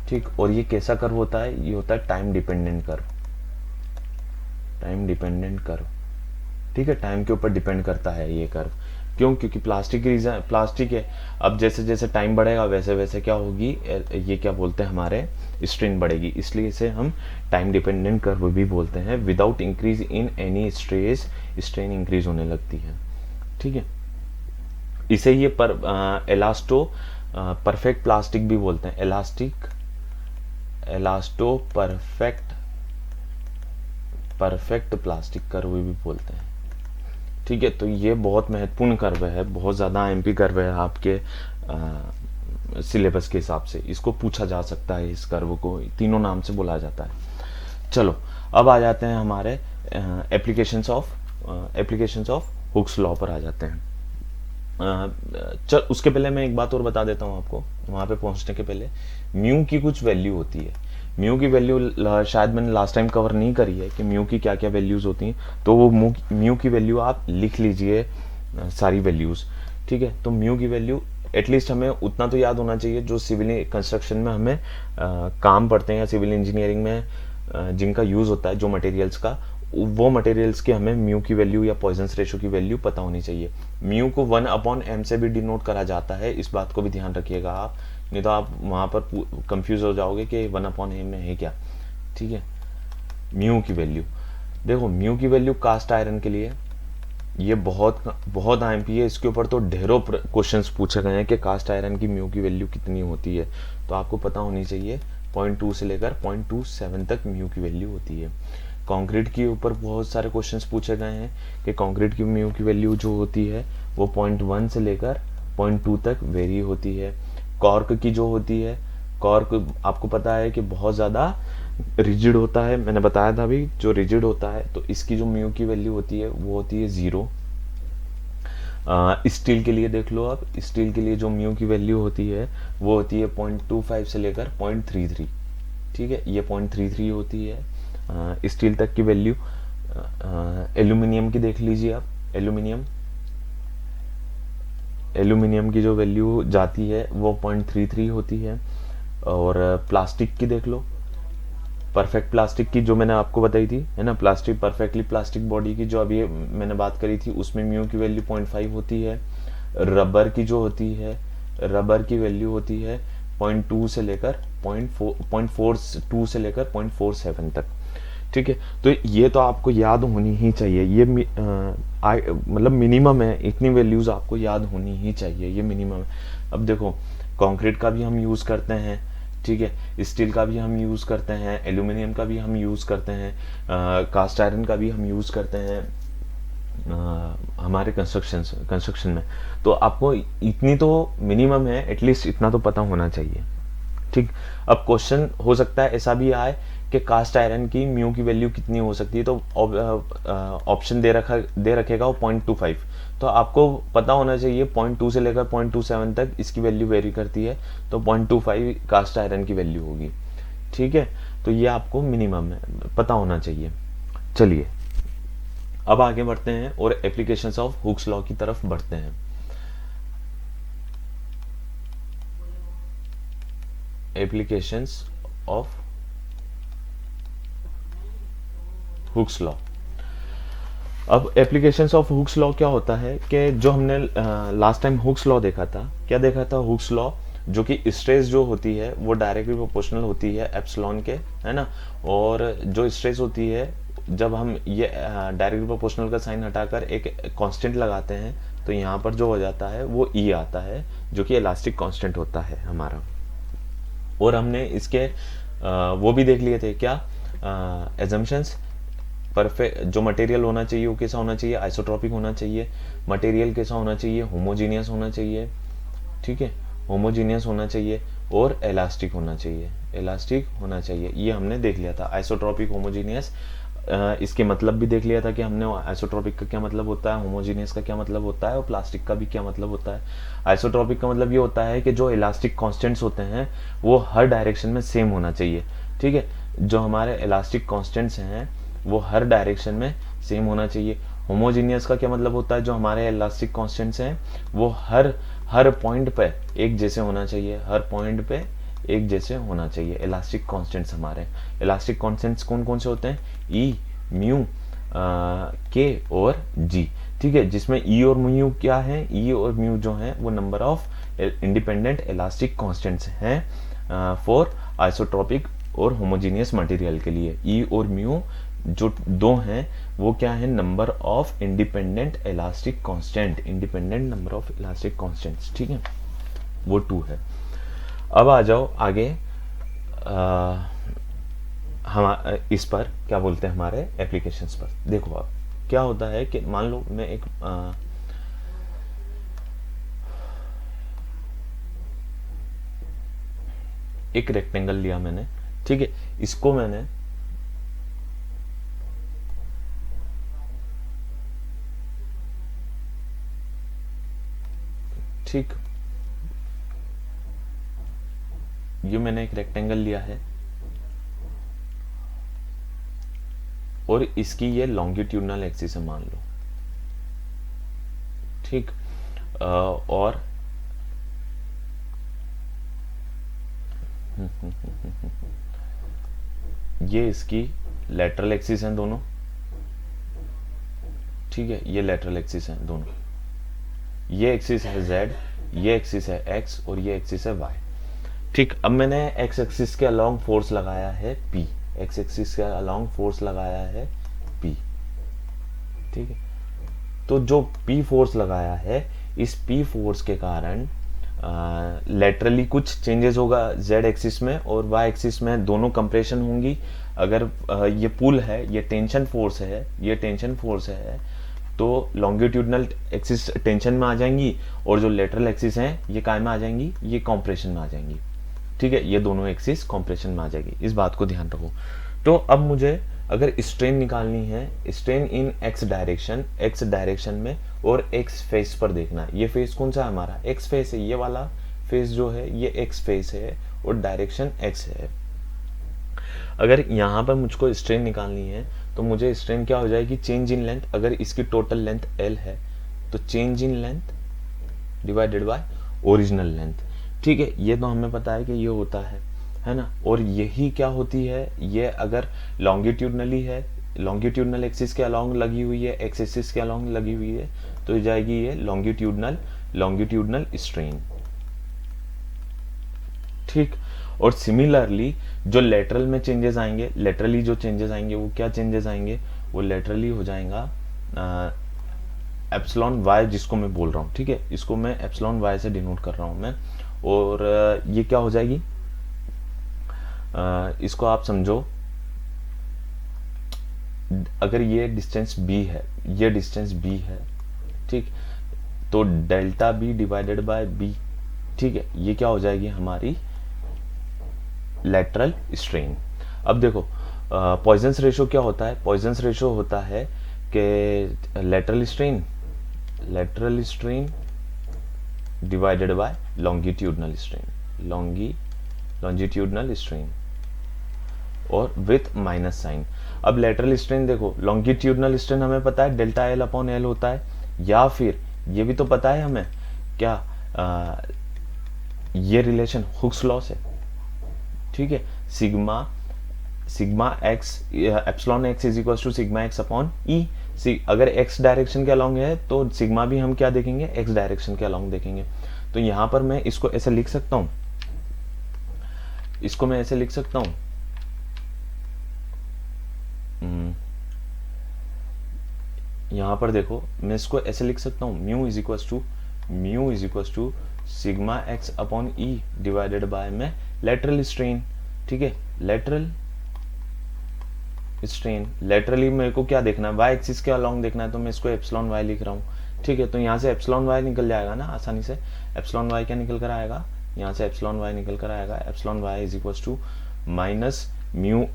Speaker 1: ठीक। और ये कैसा कर्व होता है? ये होता है time dependent curve, time dependent curve, ठीक है। टाइम के ऊपर डिपेंड करता है ये कर्व। क्यों? क्योंकि प्लास्टिक है। अब जैसे जैसे टाइम बढ़ेगा वैसे वैसे क्या होगी, ये क्या बोलते हैं, हमारे स्ट्रेन बढ़ेगी, इसलिए इसे हम टाइम डिपेंडेंट कर्व भी बोलते हैं। Without increase in any stress, strain increase होने लगती है, ठीक है। इसे ये एलास्टो परफेक्ट प्लास्टिक भी बोलते हैं, एलास्टो परफेक्ट प्लास्टिक कर्व भी बोलते हैं, ठीक है। तो ये बहुत महत्वपूर्ण कर्व है, बहुत ज़्यादा एमपी कर्व है आपके सिलेबस के हिसाब से, इसको पूछा जा सकता है। इस कर्व को तीनों नाम से बोला जाता है। चलो, अब आ जाते हैं हमारे एप्लीकेशंस ऑफ हुक्स लॉ पर आ जाते हैं। उसके पहले मैं एक बात और बता देता हूँ आपको, वहाँ पे पहुँचने के पहले। म्यू की कुछ वैल्यू होती है, म्यू की वैल्यू शायद मैंने लास्ट टाइम कवर नहीं करी है कि म्यू की क्या क्या वैल्यूज़ होती हैं, तो वो म्यू की वैल्यू आप लिख लीजिए, सारी वैल्यूज़, ठीक है। तो म्यू की वैल्यू एटलीस्ट हमें उतना तो याद होना चाहिए, जो सिविल कंस्ट्रक्शन में हमें काम पड़ते हैं या सिविल इंजीनियरिंग में जिनका यूज़ होता है, जो मटेरियल्स का, वो मटेरियल्स की हमें म्यू की वैल्यू या पॉइजंस रेशो की वैल्यू पता होनी चाहिए। म्यू को 1/m से भी डिनोट करा जाता है, इस बात को भी ध्यान रखिएगा आप, नहीं तो आप वहाँ पर कंफ्यूज हो जाओगे कि 1/m में है क्या, ठीक है। म्यू की वैल्यू देखो, म्यू की वैल्यू कास्ट आयरन के लिए ये बहुत बहुत आईएमपी है, इसके ऊपर तो ढेरों क्वेश्चंस पूछे गए हैं कि कास्ट आयरन की म्यू की वैल्यू कितनी होती है, तो आपको पता होनी चाहिए 0.2 से लेकर 0.27 तक म्यू की वैल्यू होती है। कंक्रीट के ऊपर बहुत सारे क्वेश्चंस पूछे गए हैं कि कंक्रीट की म्यू की वैल्यू जो होती है वो 0.1 से लेकर 0.2 तक वेरी होती है। कॉर्क की जो होती है, कॉर्क आपको पता है कि बहुत ज़्यादा रिजिड होता है, मैंने बताया था अभी, जो रिजिड होता है, तो इसकी जो म्यू की वैल्यू होती है वो होती है 0। स्टील के लिए देख लो आप, स्टील के लिए जो म्यू की वैल्यू होती है वो होती है 0.25 से लेकर 0.33, ठीक है, ये 0.33 होती है स्टील तक की वैल्यू। एल्यूमिनियम की देख लीजिए आप, एल्यूमिनियम की जो वैल्यू जाती है वो 0.33 होती है। और प्लास्टिक की देख लो, परफेक्ट प्लास्टिक की जो मैंने आपको बताई थी, है ना, प्लास्टिक परफेक्टली प्लास्टिक बॉडी की जो अभी मैंने बात करी थी, उसमें म्यू की वैल्यू 0.5 होती है। रबर की जो होती है, रबर की वैल्यू होती है 0.2 से लेकर 0.42 से लेकर 0.47 तक, ठीक है। तो ये तो आपको याद होनी ही चाहिए, ये मतलब मिनिमम है, इतनी वैल्यूज आपको याद होनी ही चाहिए, ये मिनिमम है। अब देखो, कंक्रीट का भी हम यूज़ करते हैं, ठीक है, स्टील का भी हम यूज़ करते हैं, एल्यूमिनियम का भी हम यूज़ करते हैं, कास्ट आयरन का भी हम यूज़ करते हैं हमारे कंस्ट्रक्शन में। तो आपको इतनी तो मिनिमम है, एटलीस्ट इतना तो पता होना चाहिए, ठीक। अब क्वेश्चन हो सकता है ऐसा भी आए कि कास्ट आयरन की म्यू की वैल्यू कितनी हो सकती है, तो ऑप्शन दे रखेगा वो 0.25, तो आपको पता होना चाहिए 0.2 से लेकर 0.27 तक इसकी वैल्यू वेरी करती है, तो 0.25 कास्ट आयरन की वैल्यू होगी, ठीक है। तो ये आपको मिनिमम है, पता होना चाहिए। चलिए अब आगे बढ़ते हैं और एप्लीकेशंस ऑफ हुक्स लॉ की तरफ बढ़ते हैं। Applications of Hooke's law. अब एप्लीकेशंस ऑफ हुक्स लॉ क्या होता है कि जो हमने लास्ट टाइम हुक्स लॉ देखा था, क्या देखा था? हुक्स लॉ जो कि स्ट्रेस जो होती है वो डायरेक्टली प्रोपोर्शनल होती है एप्सिलॉन के, है ना, और जो स्ट्रेस होती है जब हम ये डायरेक्टली प्रोपोर्शनल का साइन हटाकर एक कांस्टेंट लगाते हैं तो यहाँ पर जो हो जाता है वो ई आता है, जो कि इलास्टिक कांस्टेंट होता है हमारा। और हमने इसके वो भी देख लिए थे क्या, एजम्पशंस, परफेक्ट जो मटेरियल होना चाहिए वो कैसा होना चाहिए, आइसोट्रॉपिक होना चाहिए। मटेरियल कैसा होना चाहिए, होमोजीनियस होना चाहिए, ठीक है, होमोजीनियस होना चाहिए और इलास्टिक होना चाहिए, इलास्टिक होना चाहिए। ये हमने देख लिया था, आइसोट्रॉपिक, होमोजीनियस। इसके मतलब भी देख लिया था कि हमने आइसोट्रॉपिक का क्या मतलब होता है, होमोजीनियस का क्या मतलब होता है और प्लास्टिक का भी क्या मतलब होता है। आइसोट्रॉपिक का मतलब ये होता है कि जो इलास्टिक कांस्टेंट्स होते हैं वो हर डायरेक्शन में सेम होना चाहिए, ठीक है। जो हमारे इलास्टिक कांस्टेंट्स हैं वो हर डायरेक्शन में सेम होना चाहिए। होमोजीनियस का क्या मतलब होता है, जो हमारे इलास्टिक कांस्टेंट्स हैं वो हर पॉइंट पे एक जैसे होना चाहिए, हर पॉइंट पे एक जैसे होना चाहिए। इलास्टिक कांस्टेंट्स हमारे इलास्टिक कांस्टेंट्स कौन कौन से होते हैं, ई, म्यू, के और जी, ठीक है। जिसमें ई और म्यू क्या है, ई और म्यू जो है वो number of independent elastic constants हैं फॉर आइसोट्रॉपिक और होमोजीनियस मटेरियल के लिए। ई और म्यू जो दो हैं वो क्या है, number of independent elastic constant, independent number of elastic constants, ठीक है, वो 2 है। अब आ जाओ आगे, हम इस पर क्या बोलते हैं, हमारे एप्लीकेशंस पर। देखो अब क्या होता है कि मान लो मैं एक रेक्टेंगल लिया मैंने, ठीक है, इसको मैंने ठीक, ये मैंने एक रेक्टेंगल लिया है और इसकी ये लॉन्गिट्यूडनल एक्सिस है मान लो, ठीक। और ये इसकी लेटरल एक्सिस हैं दोनों, ठीक है, ये लेटरल एक्सिस हैं दोनों। ये एक्सिस है z, ये एक्सिस है x और ये एक्सिस है y, ठीक। अब मैंने x एक्सिस के अलोंग फोर्स लगाया है p, x एक्सिस के अलोंग फोर्स लगाया है p, ठीक है। तो जो p फोर्स लगाया है, इस p फोर्स के कारण लेटरली कुछ चेंजेस होगा z एक्सिस में और y एक्सिस में, दोनों कंप्रेशन होंगी। अगर ये पुल है, ये टेंशन फोर्स है, ये टेंशन फोर्स है, तो लॉन्गिट्यूडनल एक्सिस टेंशन में आ जाएंगी और जो लेटरल एक्सिस हैं ये काय में आ जाएंगी, ये कॉम्प्रेशन में आ जाएंगी, ठीक है। ये दोनों एक्सिस कॉम्प्रेशन में आ जाएगी, इस बात को ध्यान रखो। तो अब मुझे अगर स्ट्रेन निकालनी है, स्ट्रेन इन एक्स डायरेक्शन में और एक्स फेस पर देखना है। ये फेस कौन सा है हमारा, एक्स फेस है, ये वाला फेस जो है ये एक्स फेस है और डायरेक्शन एक्स है। अगर यहाँ पर मुझको स्ट्रेन निकालनी है तो मुझे स्ट्रेन क्या हो जाएगी, चेंज इन लेंथ। अगर इसकी टोटल लेंथ l है तो change in length divided by original length, ठीक है। ये तो हमें पता है कि ये होता है ना। और यही क्या होती है, ये अगर लॉन्गिट्यूडनली है, लॉन्गिट्यूडनल एक्सिस के अलोंग लगी हुई है, एक्स एक्सिस के अलोंग लगी हुई है, तो जाएगी ये लॉन्गिट्यूडनल स्ट्रेन, ठीक। और सिमिलरली जो लेटरल में चेंजेस आएंगे, लेटरली जो चेंजेस आएंगे वो क्या चेंजेस आएंगे, वो लेटरली हो जाएगा एप्सिलॉन वाई, जिसको मैं बोल रहा हूँ, ठीक है। इसको मैं एप्सिलॉन वाई से डिनोट कर रहा हूँ मैं। और ये क्या हो जाएगी, इसको आप समझो, अगर ये डिस्टेंस b है, ये डिस्टेंस b है, ठीक, तो delta b divided by b, ठीक है, ये क्या हो जाएगी हमारी लेटरल स्ट्रेन। अब देखो पॉइजन्स रेशो क्या होता है, पॉइजन्स रेशो होता है कि lateral strain divided by longitudinal strain और विथ माइनस साइन। अब लेटरल स्ट्रेन देखो, लॉन्गिट्यूडनल स्ट्रेन हमें पता है डेल्टा एल अपॉन एल होता है, या फिर ये भी तो पता है हमें क्या, ये रिलेशन हुक्स लॉ से, ठीक है, sigma x epsilon x is equal to sigma x upon e. अगर एक्स डायरेक्शन के अलोंग है तो सिग्मा भी हम क्या देखेंगे, एक्स डायरेक्शन के अलोंग देखेंगे। तो यहां पर मैं इसको ऐसे लिख सकता हूं, इसको मैं ऐसे लिख सकता हूं, यहां पर देखो मैं इसको ऐसे लिख सकता हूं, mu is equal to sigma x upon E divided by में लेटरल स्ट्रेन, ठीक है, लेटरल स्ट्रेन लेटरली मेरे को क्या देखना है, वाई एक्सिस के अलॉन्ग देखना है, तो मैं इसको एप्सिलॉन वाई लिख रहा हूँ। ठीक है, तो यहाँ से एप्सिलॉन वाई निकल जाएगा ना आसानी से। एप्सिलॉन वाई क्या निकल कर आएगा, यहाँ से एप्सिलॉन वाई निकल कर आएगा, epsilon y is equal to minus mu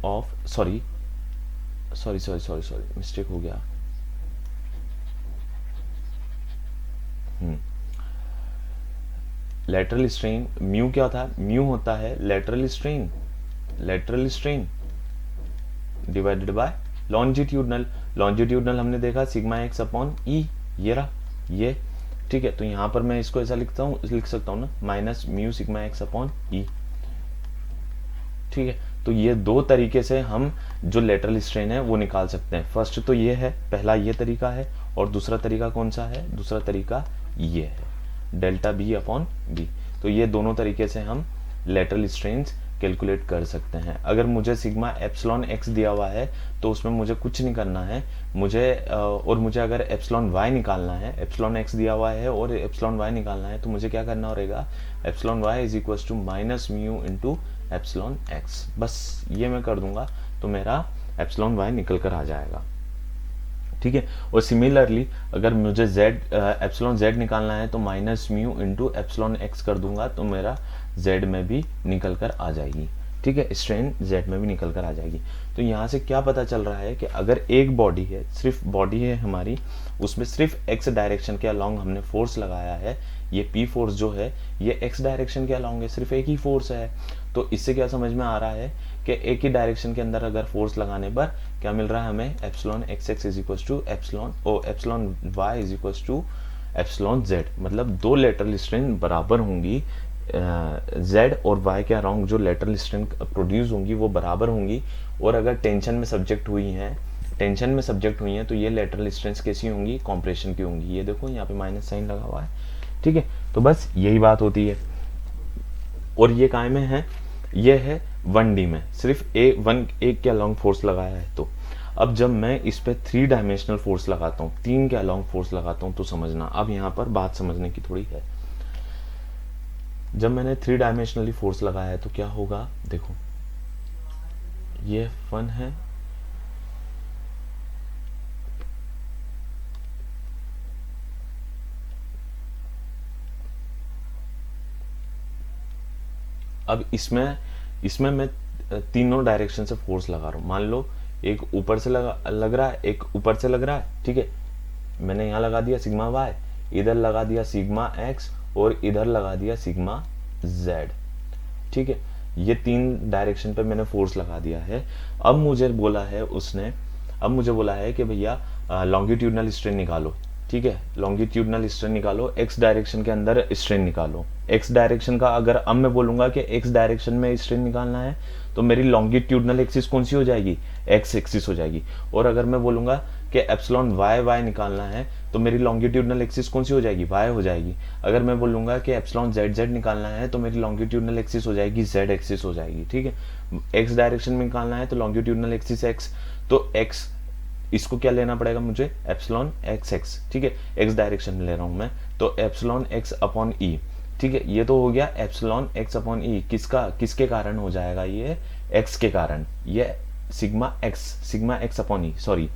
Speaker 1: of sorry mistake हो गया। लेटरल स्ट्रेन म्यू क्या था, म्यू होता है lateral strain divided by longitudinal. Longitudinal हमने देखा सिग्मा एक्स अपॉन ई, ये रहा ये। ठीक है, तो यहां पर मैं इसको ऐसा लिख सकता हूं ना, minus mu sigma x upon e. ठीक है, तो ये दो तरीके से हम जो लेटरल स्ट्रेन है वो निकाल सकते हैं। फर्स्ट तो ये है, पहला ये तरीका है, और दूसरा तरीका कौन सा है, दूसरा तरीका ये है, डेल्टा बी अपॉन बी। तो ये दोनों तरीके से हम लेटरल स्ट्रेन्स कैलकुलेट कर सकते हैं। अगर मुझे सिग्मा एप्सिलॉन एक्स दिया हुआ है तो उसमें मुझे कुछ नहीं करना है, मुझे अगर एप्सिलॉन वाई निकालना है, एप्सिलॉन एक्स दिया हुआ है और एप्सिलॉन वाई निकालना है, तो मुझे क्या करना रहेगा, epsilon y is equal to minus mu into epsilon x. बस ये मैं कर दूंगा तो मेरा एप्सिलॉन वाई निकल कर आ जाएगा। ठीक है, और सिमिलरली अगर मुझे एप्सिलॉन जेड निकालना है तो minus mu into epsilon x कर दूंगा तो मेरा जेड में भी निकल कर आ जाएगी। ठीक है, स्ट्रेन जेड में भी निकल कर आ जाएगी। तो यहाँ से क्या पता चल रहा है कि अगर एक बॉडी है, सिर्फ बॉडी है हमारी, उसमें सिर्फ एक्स डायरेक्शन के अलॉन्ग हमने फोर्स लगाया है, ये पी फोर्स जो है ये एक्स डायरेक्शन के अलॉन्ग है, सिर्फ एक ही फोर्स है। तो इससे क्या समझ में आ रहा है कि एक ही डायरेक्शन के अंदर अगर फोर्स लगाने पर क्या मिल रहा है हमें, epsilon x x is equal to epsilon y is equal to epsilon z. मतलब दो लेटरल स्ट्रेन बराबर होंगी, जेड और वाई के अराउंड जो लेटरल स्ट्रेन प्रोड्यूस होंगी वो बराबर होंगी। और अगर टेंशन में सब्जेक्ट हुई हैं तो ये लेटरल स्ट्रेन्स कैसी होंगी, कॉम्प्रेशन की होंगी। ये देखो यहाँ पे माइनस साइन लगा हुआ है। ठीक है, तो बस यही बात होती है। और ये काय में है, ये है 1D में, सिर्फ एक के अलॉन्ग फोर्स लगाया है। तो अब जब मैं इस पे 3 डायमेंशनल फोर्स लगाता हूँ, 3 के अलॉन्ग फोर्स लगाता हूँ, तो समझना अब यहाँ पर बात समझने की थोड़ी है। जब मैंने 3 डायमेंशनली फोर्स लगाया है तो क्या होगा, देखो ये F1 है, अब इसमें मैं तीनों डायरेक्शन से फोर्स लगा रहा हूं। मान लो एक ऊपर से लग रहा है, एक ऊपर से लग रहा है। ठीक है, मैंने यहां लगा दिया सिग्मा वाई, इधर लगा दिया सिग्मा एक्स और इधर लगा दिया सिग्मा जेड। ठीक है, ये 3 डायरेक्शन पे मैंने फोर्स लगा दिया है। अब मुझे बोला है कि भैया लॉन्गिट्यूडनल स्ट्रेन निकालो। ठीक है, लॉन्गिट्यूडनल स्ट्रेन निकालो, एक्स डायरेक्शन के अंदर स्ट्रेन निकालो। एक्स डायरेक्शन का अगर अब मैं बोलूंगा कि एक्स डायरेक्शन में स्ट्रेन निकालना है तो मेरी लॉन्गिट्यूडनल एक्सिस कौन सी हो जाएगी, एक्स एक्सिस हो जाएगी। और अगर मैं बोलूंगा कि एप्सिलॉन वाई वाई निकालना है तो मेरी लॉन्गिट्यूडनल एक्सिस कौन सी हो जाएगी, वाई हो जाएगी। अगर मैं बोलूंगा कि एप्सिलॉन जेड जेड निकालना है तो मेरी लॉन्गिट्यूडनल एक्सिस हो जाएगी, जेड एक्सिस हो जाएगी। ठीक है, एक्स डायरेक्शन में निकालना है तो लॉन्गिट्यूडनल एक्सिस एक्स, तो एक्स इसको क्या लेना पड़ेगा मुझे, एप्सिलॉन एक्स एक्स। ठीक है, एक्स डायरेक्शन में ले रहा हूं मैं, तो एप्सिलॉन एक्स अपॉन ई। ठीक है, ये तो हो गया एप्सिलॉन एक्स अपॉन ई, किसके कारण हो जाएगा, ये एक्स के कारण, ये सिग्मा एक्स अपॉन ई, सॉरी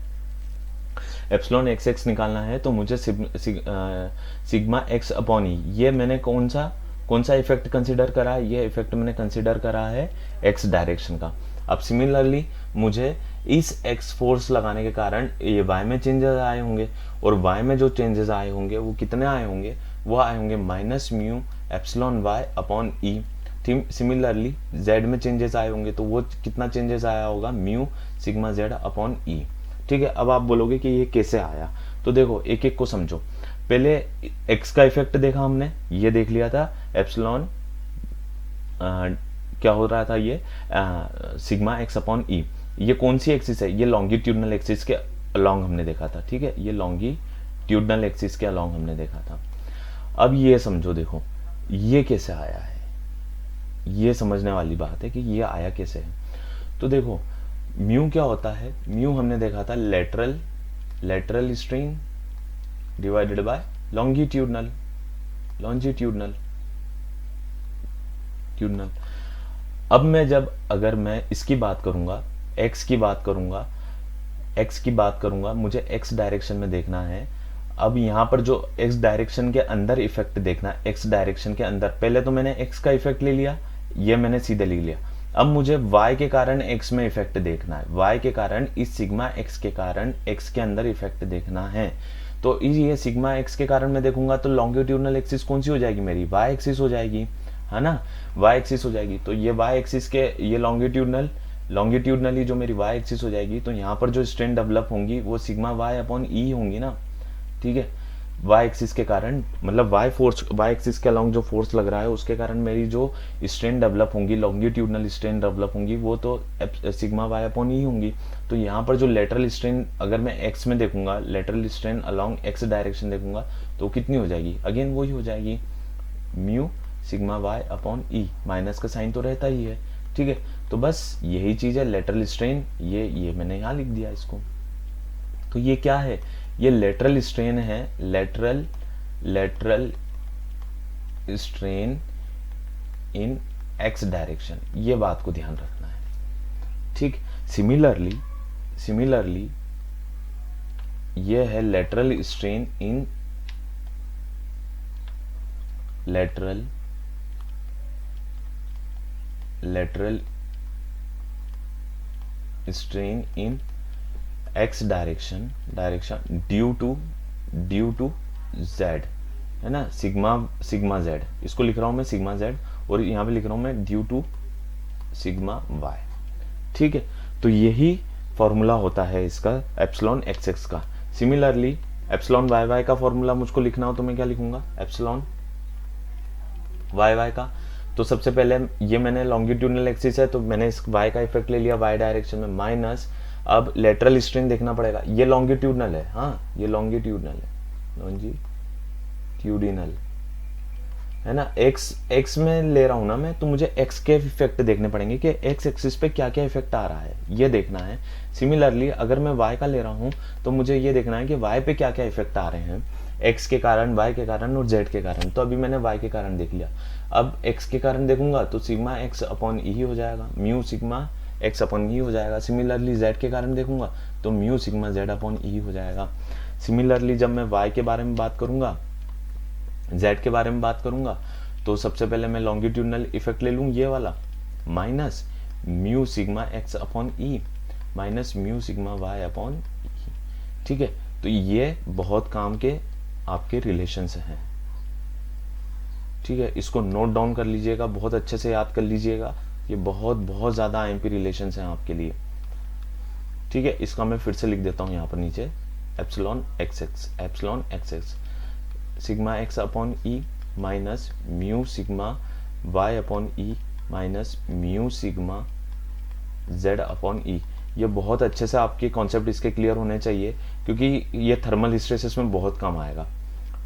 Speaker 1: एप्सिलॉन एक्स एक्स निकालना है तो मुझे सिग्मा एक्स अपॉन ई। ये मैंने कौन सा इफेक्ट कंसिडर करा है, ये इफेक्ट मैंने कंसिडर करा है एक्स डायरेक्शन का। अब सिमिलरली मुझे इस एक्स फोर्स लगाने के कारण ये वाई में चेंजेस आए होंगे, और वाई में जो चेंजेस आए होंगे वो कितने आए होंगे, वो आए होंगे minus mu epsilon y upon e. Similarly z में चेंजेस आए होंगे तो वो कितना चेंजेस आया होगा, mu sigma z upon e. ठीक है, अब आप बोलोगे कि ये कैसे आया, तो देखो एक एक को समझो। पहले एक्स का इफेक्ट देखा हमने, ये देख लिया था एप्सिलॉन क्या हो रहा था, ये सिग्मा एक्स अपॉन ई। ये कौन सी एक्सिस है, ये लॉन्गिट्यूडनल एक्सिस के अलॉन्ग हमने देखा था। ठीक है, ये लॉन्गिट्यूडनल एक्सिस के अलॉन्ग हमने देखा था। अब ये समझो, देखो ये कैसे आया है, ये समझने वाली बात है कि ये आया कैसे है। तो देखो म्यू क्या होता है, म्यू हमने देखा था lateral strain divided by longitudinal. अब मैं जब अगर मैं इसकी बात करूंगा, एक्स की बात करूंगा, एक्स की बात करूंगा, मुझे एक्स डायरेक्शन में देखना है। अब यहाँ पर जो एक्स डायरेक्शन के अंदर इफेक्ट देखना है, एक्स डायरेक्शन के अंदर, पहले तो मैंने एक्स का इफेक्ट ले लिया, ये मैंने सीधे ले लिया। अब मुझे y के कारण x में इफेक्ट देखना है, y के कारण इस सिग्मा x के कारण x के अंदर इफेक्ट देखना है। तो ये सिग्मा x के कारण मैं देखूंगा तो लॉन्गिट्यूडनल एक्सिस कौन सी हो जाएगी मेरी, y एक्सिस हो जाएगी, है ना, y एक्सिस हो जाएगी। तो ये y एक्सिस के ये लॉन्गिट्यूडनली जो मेरी y एक्सिस हो जाएगी, तो यहाँ पर जो स्ट्रेन डेवलप होंगी वो सिग्मा y अपॉन ई होंगी ना, ठीक है। y एक्सिस के कारण, मतलब y एक्सिस के अलोंग जो फोर्स लग रहा है उसके कारण मेरी जो स्ट्रेन डेवलप होंगी, लॉन्गिट्यूडनल स्ट्रेन डेवलप होंगी, वो तो सिग्मा y अपॉन ई होंगी। तो यहाँ पर जो लेटरल स्ट्रेन अगर मैं x में देखूंगा, lateral strain along x direction देखूंगा, तो कितनी हो जाएगी, अगेन वही हो जाएगी mu sigma y upon e, minus का साइन तो रहता ही है, ठीक है। तो बस यही चीज है लेटरल स्ट्रेन, ये मैंने यहाँ लिख दिया इसको। तो ये क्या है, ये लेटरल स्ट्रेन है, lateral strain in x direction, ये बात को ध्यान रखना है, ठीक। सिमिलरली ये है lateral strain in lateral strain in x direction due to z, है ना, सिग्मा जेड, इसको लिख रहा हूं मैं सिग्मा जेड, और यहां पे लिख रहा हूं मैं ड्यू टू सिग्मा वाई, ठीक है। तो यही फॉर्मूला होता है इसका एप्सिलॉन एक्स एक्स का। सिमिलरली एप्सिलॉन वाई वाई का फॉर्मूला मुझको लिखना हो तो मैं क्या लिखूंगा, एप्सिलॉन वाई वाई का। तो सबसे पहले ये मैंने लॉन्गिट्यूडनल एक्सिस है तो मैंने इस y का इफेक्ट ले लिया y डायरेक्शन में, माइनस अब लेटरल स्ट्रेन देखना पड़ेगा, ये लॉन्गिट्यूडनल है, हाँ ये लॉन्गिट्यूडनल है ना, x में ले रहा हूं ना मैं, तो मुझे x के इफेक्ट देखने पड़ेंगे कि x एक्सिस पे क्या क्या इफेक्ट आ रहा है, ये देखना है। सिमिलरली अगर मैं y का ले रहा हूं तो मुझे ये देखना है कि y पे क्या क्या इफेक्ट आ रहे हैं, x के कारण, y के कारण और z के कारण। तो अभी मैंने y के कारण देख लिया, अब x के कारण देखूंगा तो सिग्मा x अपॉन ई हो जाएगा, म्यू सिग्मा x अपॉन ई हो जाएगा। सिमिलरली z के कारण देखूंगा तो म्यू सिग्मा z अपॉन ई हो जाएगा। सिमिलरली जब मैं y के बारे में बात करूंगा, z के बारे में बात करूंगा, तो सबसे पहले मैं लॉन्गिट्यूडनल इफेक्ट ले लूँ ये वाला, minus mu sigma x upon e minus mu sigma y upon e, ठीक है। तो ये बहुत काम के आपके रिलेशंस हैं, ठीक है, इसको नोट डाउन कर लीजिएगा, बहुत अच्छे से याद कर लीजिएगा, ये बहुत ज्यादा आईएमपी रिलेशंस हैं आपके लिए, ठीक है। इसका मैं फिर से लिख देता हूं यहाँ पर नीचे, epsilon x x sigma x upon e minus mu sigma y upon e minus mu sigma z upon e. ये बहुत अच्छे से आपके कॉन्सेप्ट इसके क्लियर होने चाहिए क्योंकि ये थर्मल हिस्ट्रेसिस में बहुत काम आएगा,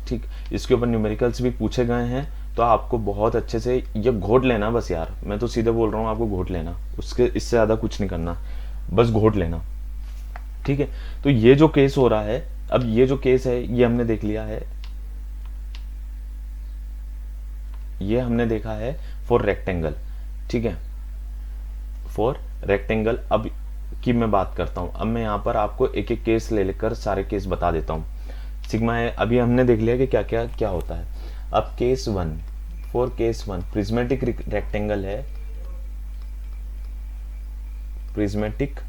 Speaker 1: ठीक। इसके ऊपर न्यूमेरिकल्स भी पूछे गए हैं, तो आपको बहुत अच्छे से ये घोट लेना बस यार, मैं तो सीधे बोल रहा हूँ आपको घोट लेना, उसके इससे ज्यादा कुछ नहीं करना, बस घोट लेना, ठीक है। तो ये जो केस हो रहा है, अब ये जो केस है ये हमने देख लिया है, ये हमने देखा है फॉर रेक्टेंगल, ठीक है, फॉर रेक्टेंगल। अब की मैं बात करता हूं, अब मैं यहां पर आपको एक एक केस ले लेकर सारे केस बता देता हूं। सिग्मा है, अभी हमने देख लिया कि क्या क्या क्या होता है। अब case one, for case one prismatic rectangle है, प्रिज्मेटिक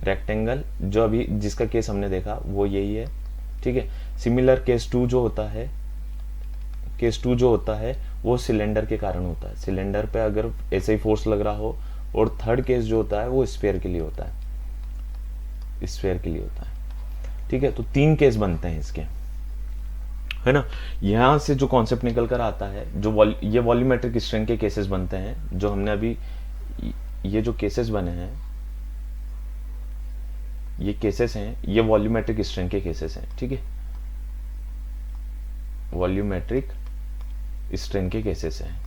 Speaker 1: रेक्टेंगल जो अभी जिसका केस हमने देखा वो यही है, ठीक है। सिमिलर केस टू जो होता है, केस टू जो होता है वो सिलेंडर के कारण होता है, सिलेंडर पे अगर ऐसे ही फोर्स लग रहा हो। और थर्ड केस जो होता है वो स्फीयर के लिए होता है, स्फीयर के लिए होता है, ठीक है। तो तीन केस बनते हैं इसके, है ना। यहां से जो कॉन्सेप्ट निकल कर आता है, जो ये वॉल्यूमेट्रिक स्ट्रेन के केसेस बनते हैं, जो हमने अभी ये जो केसेस बने हैं, ये केसेस हैं, ये वॉल्यूमेट्रिक स्ट्रेन के केसेस हैं, ठीक है, वॉल्यूमेट्रिक स्ट्रेन के केसेस हैं,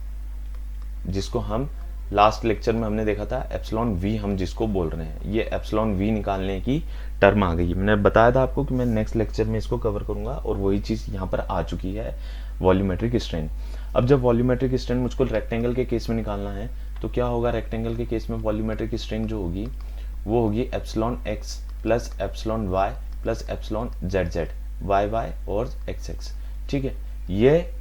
Speaker 1: जिसको हम लास्ट लेक्चर में हमने देखा था एप्सिलॉन वी हम जिसको बोल रहे हैं, ये एप्सिलॉन वी निकालने की टर्म आ गई है। मैंने बताया था आपको कि मैं नेक्स्ट लेक्चर में इसको कवर करूंगा और वही चीज यहाँ पर आ चुकी है, वॉल्यूमेट्रिक स्ट्रेन। अब जब वॉल्यूमेट्रिक स्ट्रेन मुझको रेक्टेंगल के केस में निकालना है तो क्या होगा रेक्टेंगल के केस में वॉल्यूमेट्रिक स्ट्रेन जो होगी वो होगी epsilon x plus epsilon y plus epsilon z z, y y और एक्स एक्स। ठीक है, ये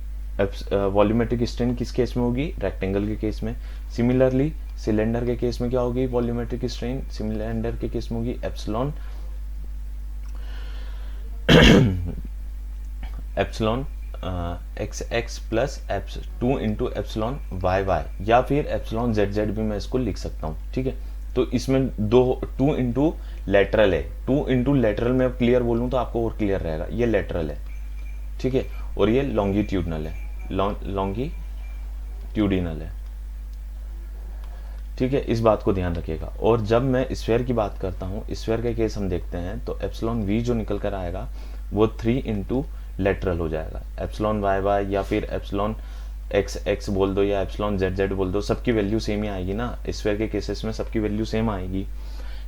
Speaker 1: वॉल्यूमेट्रिक स्ट्रेन किस केस में होगी? रेक्टेंगल के केस में। सिमिलरली सिलेंडर के केस में क्या होगी वॉल्यूमेट्रिक स्ट्रेन? सिलेंडर के केस में होगी epsilon epsilon x x plus 2 into epsilon y y, या फिर एप्सिलॉन जेड जेड भी मैं इसको लिख सकता हूँ। ठीक है, तो इसमें 2 इंटू लेटरल है, 2 इंटू लेटरल में क्लियर बोलूँ तो आपको और क्लियर रहेगा। ये लेटरल है, ठीक है, और ये लॉन्गिट्यूडनल है, लॉन्गिट्यूडिनल है। ठीक है, इस बात को ध्यान रखिएगा। और जब मैं स्फीयर की बात करता हूँ, स्फीयर के केस हम देखते हैं तो एप्सिलॉन वी जो निकल कर आएगा वो 3 इंटू लेटरल हो जाएगा। एप्सिलॉन वाई वाई या फिर एप्सिलॉन एक्स एक्स बोल दो या एप्सिलॉन जेड जेड बोल दो, सबकी वैल्यू सेम ही आएगी ना। स्फीयर के केसेस में सबकी वैल्यू सेम आएगी।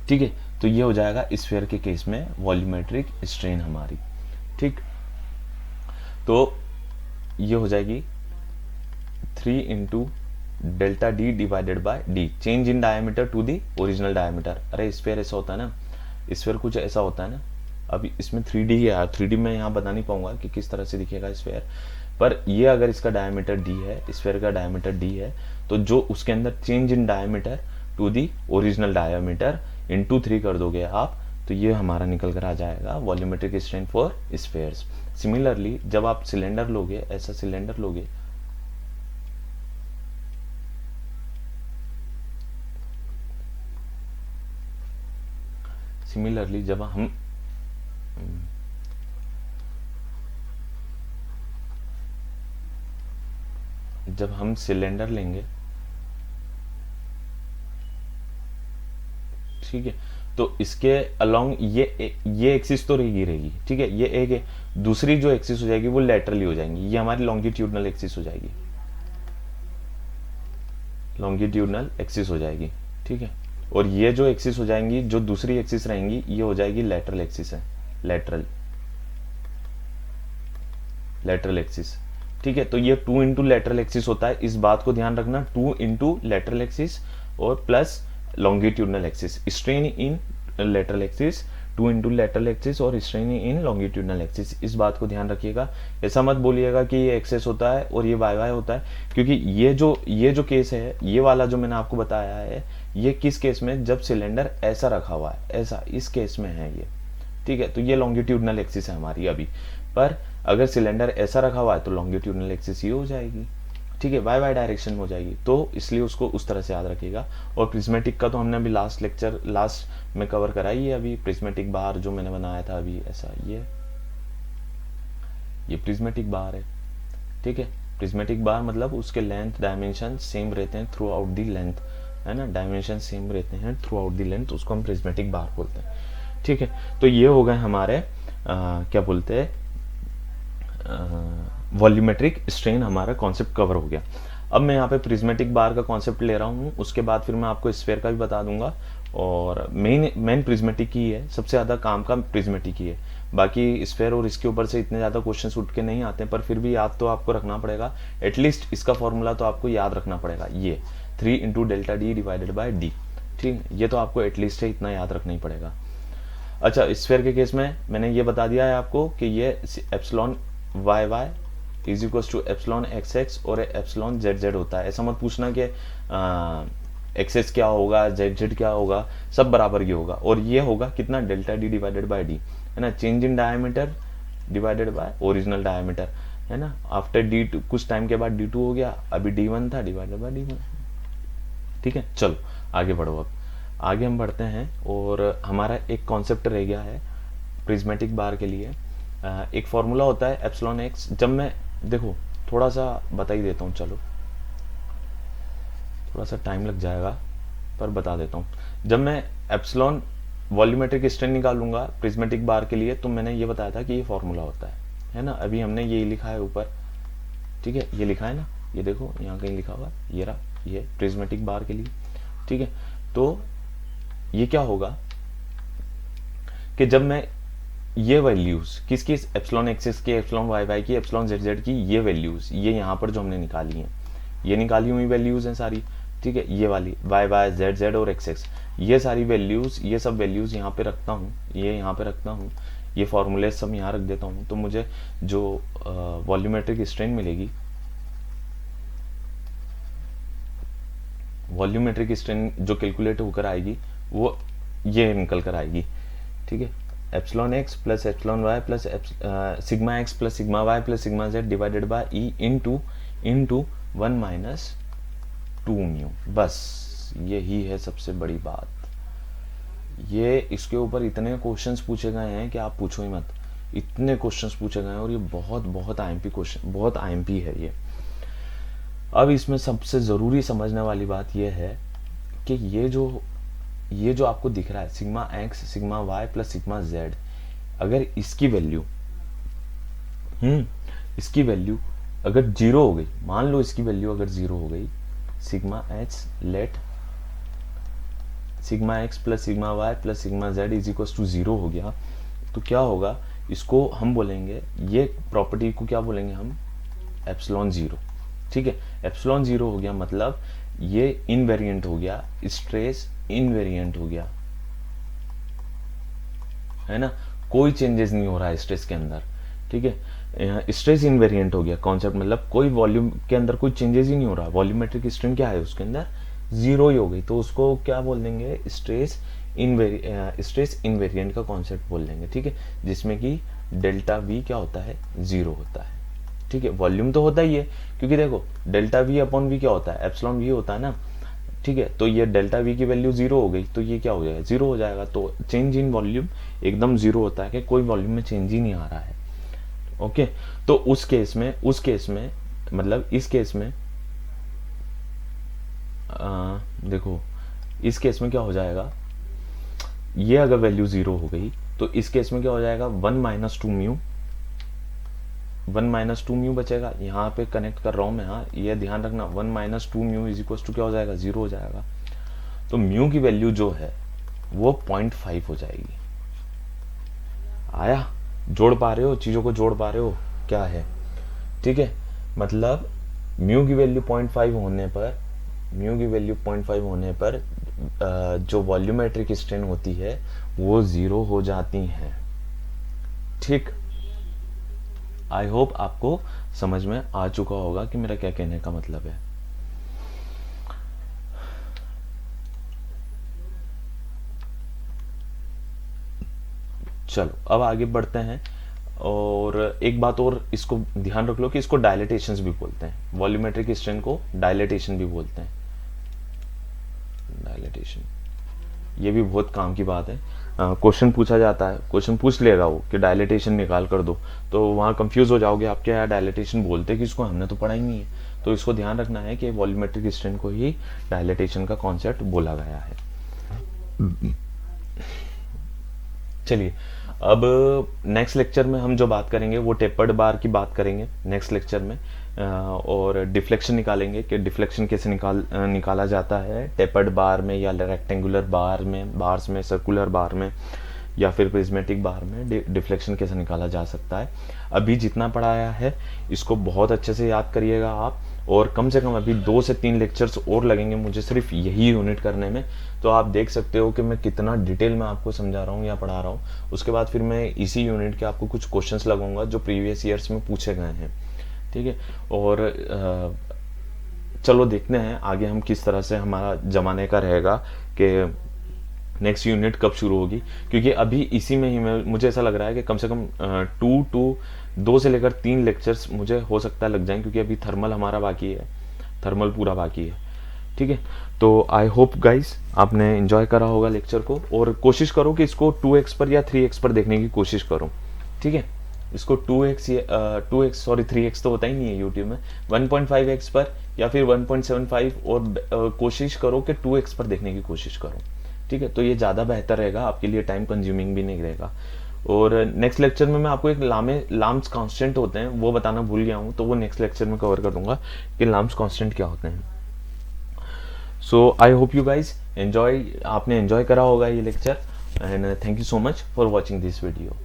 Speaker 1: ठीक है, तो ये हो जाएगा स्फीयर के केस में वॉल्यूमेट्रिक स्ट्रेन हमारी। ठीक, तो ये हो जाएगी 3 into delta d divided by d, change in diameter to the original diameter. अरे स्फीयर ऐसा होता है ना, स्फीयर कुछ ऐसा होता है ना। अभी इसमें 3D है यार, 3D में यहाँ बता नहीं पाऊंगा कि किस तरह से दिखेगा स्फीयर, पर ये अगर इसका डायमीटर डी है, स्फीयर का डायमीटर डी है, तो जो उसके अंदर change in diameter to the original diameter into 3 कर दोगे आप, तो ये हमारा निकल कर आ जाएगा volumetric strain for spheres. Similarly जब आप सिलेंडर लोगे, ऐसा सिलेंडर लोगे, सिमिलरली जब हम सिलेंडर लेंगे, ठीक है, तो इसके अलोंग ये एक्सिस तो रहेगी। ठीक है, ये एक है, दूसरी जो एक्सिस हो जाएगी वो लेटरली हो जाएंगी, ये हमारी लॉन्गिट्यूडनल एक्सिस हो जाएगी, लॉन्गिट्यूडनल एक्सिस हो जाएगी। ठीक है, और ये जो एक्सिस हो जाएंगी, जो दूसरी एक्सिस रहेंगी, ये हो जाएगी लेटरल एक्सिस है, लेटरल एक्सिस। ठीक है, तो ये 2 इंटू लेटरल एक्सिस होता है, इस बात को ध्यान रखना, 2 इंटू लेटरल एक्सिस और plus longitudinal axis. Strain in lateral axis 2 into lateral axis और स्ट्रेन इन लॉन्गिट्यूडनल एक्सिस, इस बात को ध्यान रखिएगा। ऐसा मत बोलिएगा कि ये एक्सेस होता है और ये वाई वाई होता है, क्योंकि ये जो केस है, ये वाला जो मैंने आपको बताया है, ये किस केस में? जब सिलेंडर ऐसा रखा हुआ है, ऐसा, इस केस में है ये। ठीक है, तो ये लॉन्गिट्यूडनल एक्सिस है हमारी अभी, पर अगर सिलेंडर ऐसा रखा हुआ है तो लॉन्गिट्यूडनल एक्सिस ये हो जाएगी। ठीक है, वाई वाई डायरेक्शन में हो जाएगी, तो इसलिए उसको उस तरह से याद रखिएगा। और प्रिज्मेटिक का तो हमने अभी लास्ट में कवर कराई है। अभी प्रिज्मेटिक बार जो मैंने बनाया था अभी, ऐसा ये प्रिज्मेटिक बार है। ठीक है, प्रिज्मेटिक बार मतलब उसके लेंथ डायमेंशन सेम रहते हैं थ्रू आउट दी लेंथ, है ना, डायमेंशन सेम रहते हैं थ्रू आउट दी लेंथ, उसको हम प्रिज्मेटिक बार बोलते हैं। ठीक है, तो ये हो गए हमारे क्या बोलते हैं, वॉल्यूमेट्रिक स्ट्रेन, हमारा कॉन्सेप्ट कवर हो गया। अब मैं यहाँ पे प्रिज्मेटिक बार का कॉन्सेप्ट ले रहा हूँ, उसके बाद फिर मैं आपको स्फीयर का भी बता दूंगा। और मेन प्रिज्मेटिक ही है, सबसे ज़्यादा काम का प्रिज्मेटिक ही है। बाकी स्फीयर और इसके ऊपर से इतने ज़्यादा क्वेश्चन उठ के नहीं आते हैं, पर फिर भी याद तो आपको रखना पड़ेगा, एटलीस्ट इसका फॉर्मूला तो आपको याद रखना पड़ेगा, ये 3 into delta d divided by D. ठीक, ये तो आपको एटलीस्ट इतना याद रखना ही पड़ेगा। अच्छा, स्फीयर के केस में मैंने ये बता दिया है आपको कि ये epsilon y y is equal to epsilon x x और एप्सिलॉन जेड जेड होता है। ऐसा मत पूछना कि एक्स एक्स क्या होगा, जेड जेड क्या होगा, सब बराबर ही होगा। और ये होगा कितना? Delta d divided by D, है ना, change in diameter divided by original diameter, है ना। आफ्टर डी टू, कुछ टाइम के बाद D2 हो गया, अभी D1 था, डिवाइडेड बाय D1। ठीक है, चलो आगे बढ़ो। अब आगे हम बढ़ते हैं, और हमारा एक कॉन्सेप्ट रह गया है प्रिज्मेटिक बार के लिए। एक फॉर्मूला होता है एप्सिलॉन एक्स। जब मैं, देखो थोड़ा सा बता ही देता हूँ, चलो थोड़ा सा टाइम लग जाएगा पर बता देता हूँ। जब मैं एप्सिलॉन वॉल्यूमेट्रिक स्ट्रेन निकालूंगा प्रिज्मेटिक बार के लिए, तो मैंने ये बताया था कि ये फॉर्मूला होता है ना। अभी हमने ये लिखा है ऊपर, ठीक है, ये लिखा है ना, ये देखो यहाँ कहीं लिखा हुआ है, ये रहा, ये प्रिज्मेटिक बार के लिए। ठीक है, तो ये क्या होगा कि जब मैं ये वैल्यूज किसकी, एप्सिलॉन एक्सिस की, एप्सिलॉन वाई वाई की, एप्सिलॉन जेड जेड की, ये वैल्यूज, ये यहाँ पर जो हमने निकाली हैं, ये निकाली हुई वैल्यूज हैं सारी। ठीक है, ये वाली वाई वाई जेड जेड और एक्स एक्स, ये सारी वैल्यूज़, ये सब वैल्यूज़ यहाँ पे रखता हूँ, ये यहाँ पे रखता हूँ, ये फॉर्मूले सब यहाँ रख देता हूँ, तो मुझे जो वॉल्यूमेट्रिक स्ट्रेन मिलेगी, वॉल्यूमेट्रिक स्ट्रेन जो कैलकुलेट होकर आएगी वो ये निकल कर आएगी, ठीक है, epsilon x plus epsilon y plus sigma x plus sigma y plus sigma z divided by E into 1 minus 2 mu. बस यही है सबसे बड़ी बात। ये इसके ऊपर इतने क्वेश्चंस पूछे गए हैं कि आप पूछो ही मत, इतने क्वेश्चंस पूछे गए हैं, और ये बहुत बहुत आईएमपी क्वेश्चन, बहुत आईएमपी है ये। अब इसमें सबसे ज़रूरी समझने वाली बात यह है कि ये जो आपको दिख रहा है sigma x sigma y plus sigma z, अगर इसकी वैल्यू अगर जीरो हो गई, मान लो इसकी वैल्यू अगर जीरो हो गई, sigma x let sigma x plus sigma y plus sigma z is equal to zero हो गया, तो क्या होगा, इसको हम बोलेंगे, ये प्रॉपर्टी को क्या बोलेंगे हम, एप्सिलॉन जीरो। ठीक है, एप्सिलॉन जीरो हो गया मतलब ये इनवेरिएंट हो गया, स्ट्रेस इनवेरिएंट हो गया, है ना, कोई चेंजेस नहीं हो रहा है स्ट्रेस के अंदर। ठीक है, स्ट्रेस इनवेरिएंट हो गया, कॉन्सेप्ट मतलब कोई वॉल्यूम के अंदर कोई चेंजेस ही नहीं हो रहा, वॉल्यूमेट्रिक स्ट्रेन क्या है उसके अंदर, जीरो ही हो गई, तो उसको क्या बोल देंगे, स्ट्रेस इनवेरिएंट का कॉन्सेप्ट बोल देंगे। ठीक है, जिसमें कि डेल्टा वी क्या होता है, जीरो होता है। ठीक है, वॉल्यूम तो होता ही है, क्योंकि देखो डेल्टा वी अपॉन वी क्या होता है, एप्सिलॉन वी होता है ना। ठीक है, तो ये डेल्टा वी की वैल्यू जीरो हो गई, तो ये क्या हो जाएगा, जीरो हो जाएगा। तो चेंज इन वॉल्यूम एकदम जीरो होता है कि कोई वॉल्यूम में चेंज ही नहीं आ रहा है। ओके, तो उस केस में मतलब इस केस में देखो, इस केस में क्या हो जाएगा, ये अगर वैल्यू जीरो हो गई तो इस केस में क्या हो जाएगा, 1 माइनस 2 म्यू बचेगा। यहाँ पे कनेक्ट कर रहा हूं मैं, हाँ ये ध्यान रखना, 1 minus 2 mu is equal to क्या हो जाएगा, जीरो हो जाएगा। तो म्यू की वैल्यू जो है वो 0.5 हो जाएगी। आया, जोड़ पा रहे हो, चीजों को जोड़ पा रहे हो क्या है। ठीक है, मतलब म्यू की वैल्यू 0.5 होने पर जो वॉल्यूमेट्रिक स्ट्रेन होती है वो जीरो हो जाती है। ठीक, आई होप आपको समझ में आ चुका होगा कि मेरा क्या कहने का मतलब है। चलो अब आगे बढ़ते हैं, और एक बात और इसको ध्यान रख लो कि इसको डायलेटेशंस भी बोलते हैं, वॉल्यूमेट्रिक स्ट्रेन को डायलेटेशन भी बोलते हैं। डायलेटेशन ये भी बहुत काम की बात है, क्वेश्चन पूछा जाता है, क्वेश्चन पूछ लेगा वो कि डायलेटेशन निकाल कर दो, तो वहाँ कंफ्यूज हो जाओगे आप, क्या डायलेटेशन बोलते किसको, हमने तो पढ़ा ही नहीं है। तो इसको ध्यान रखना है कि वॉल्यूमेट्रिक स्ट्रेन को ही डायलेटेशन का कॉन्सेप्ट बोला गया है। चलिए, अब नेक्स्ट लेक्चर में हम जो बात करेंगे वो टेपर्ड बार की बात करेंगे नेक्स्ट लेक्चर में, और डिफ्लेक्शन निकालेंगे कि डिफ्लेक्शन कैसे निकाला जाता है टेपर्ड बार में, या रेक्टेंगुलर बार्स में, सर्कुलर बार में, या फिर प्रिज्मेटिक बार में डिफ्लेक्शन कैसे निकाला जा सकता है। अभी जितना पढ़ाया है इसको बहुत अच्छे से याद करिएगा आप, और कम से कम अभी 2 से 3 लेक्चर्स और लगेंगे मुझे सिर्फ यही यूनिट करने में। तो आप देख सकते हो कि मैं कितना डिटेल में आपको समझा रहा हूँ या पढ़ा रहा हूँ। उसके बाद फिर मैं इसी यूनिट के आपको कुछ क्वेश्चंस लगाऊंगा जो प्रीवियस ईयर्स में पूछे गए हैं। ठीक है, और चलो देखते हैं आगे हम किस तरह से हमारा जमाने का रहेगा कि नेक्स्ट यूनिट कब शुरू होगी, क्योंकि अभी इसी में ही मुझे ऐसा लग रहा है कि कम से कम 2 से लेकर 3 लेक्चर्स मुझे हो सकता है लग जाएं, क्योंकि अभी थर्मल हमारा बाकी है, थर्मल पूरा बाकी है। ठीक है, तो आई होप गाइस आपने एंजॉय करा होगा लेक्चर को, और कोशिश करो कि इसको 2x पर या 3x पर देखने की कोशिश करो। ठीक है, इसको 3x तो होता ही नहीं है यूट्यूब में, 1.5x पर या फिर 1.75, और कोशिश करो कि 2x पर देखने की कोशिश करो। ठीक है, तो ये ज़्यादा बेहतर रहेगा आपके लिए, टाइम कंज्यूमिंग भी नहीं रहेगा। और नेक्स्ट लेक्चर में मैं आपको एक लाम्स कांस्टेंट होते हैं वो बताना भूल गया हूँ, तो वो नेक्स्ट लेक्चर में कवर कर दूंगा कि लाम्स कांस्टेंट क्या होते हैं। सो आई होप यू गाइज आपने एंजॉय करा होगा ये lecture, and thank you so much for watching this video.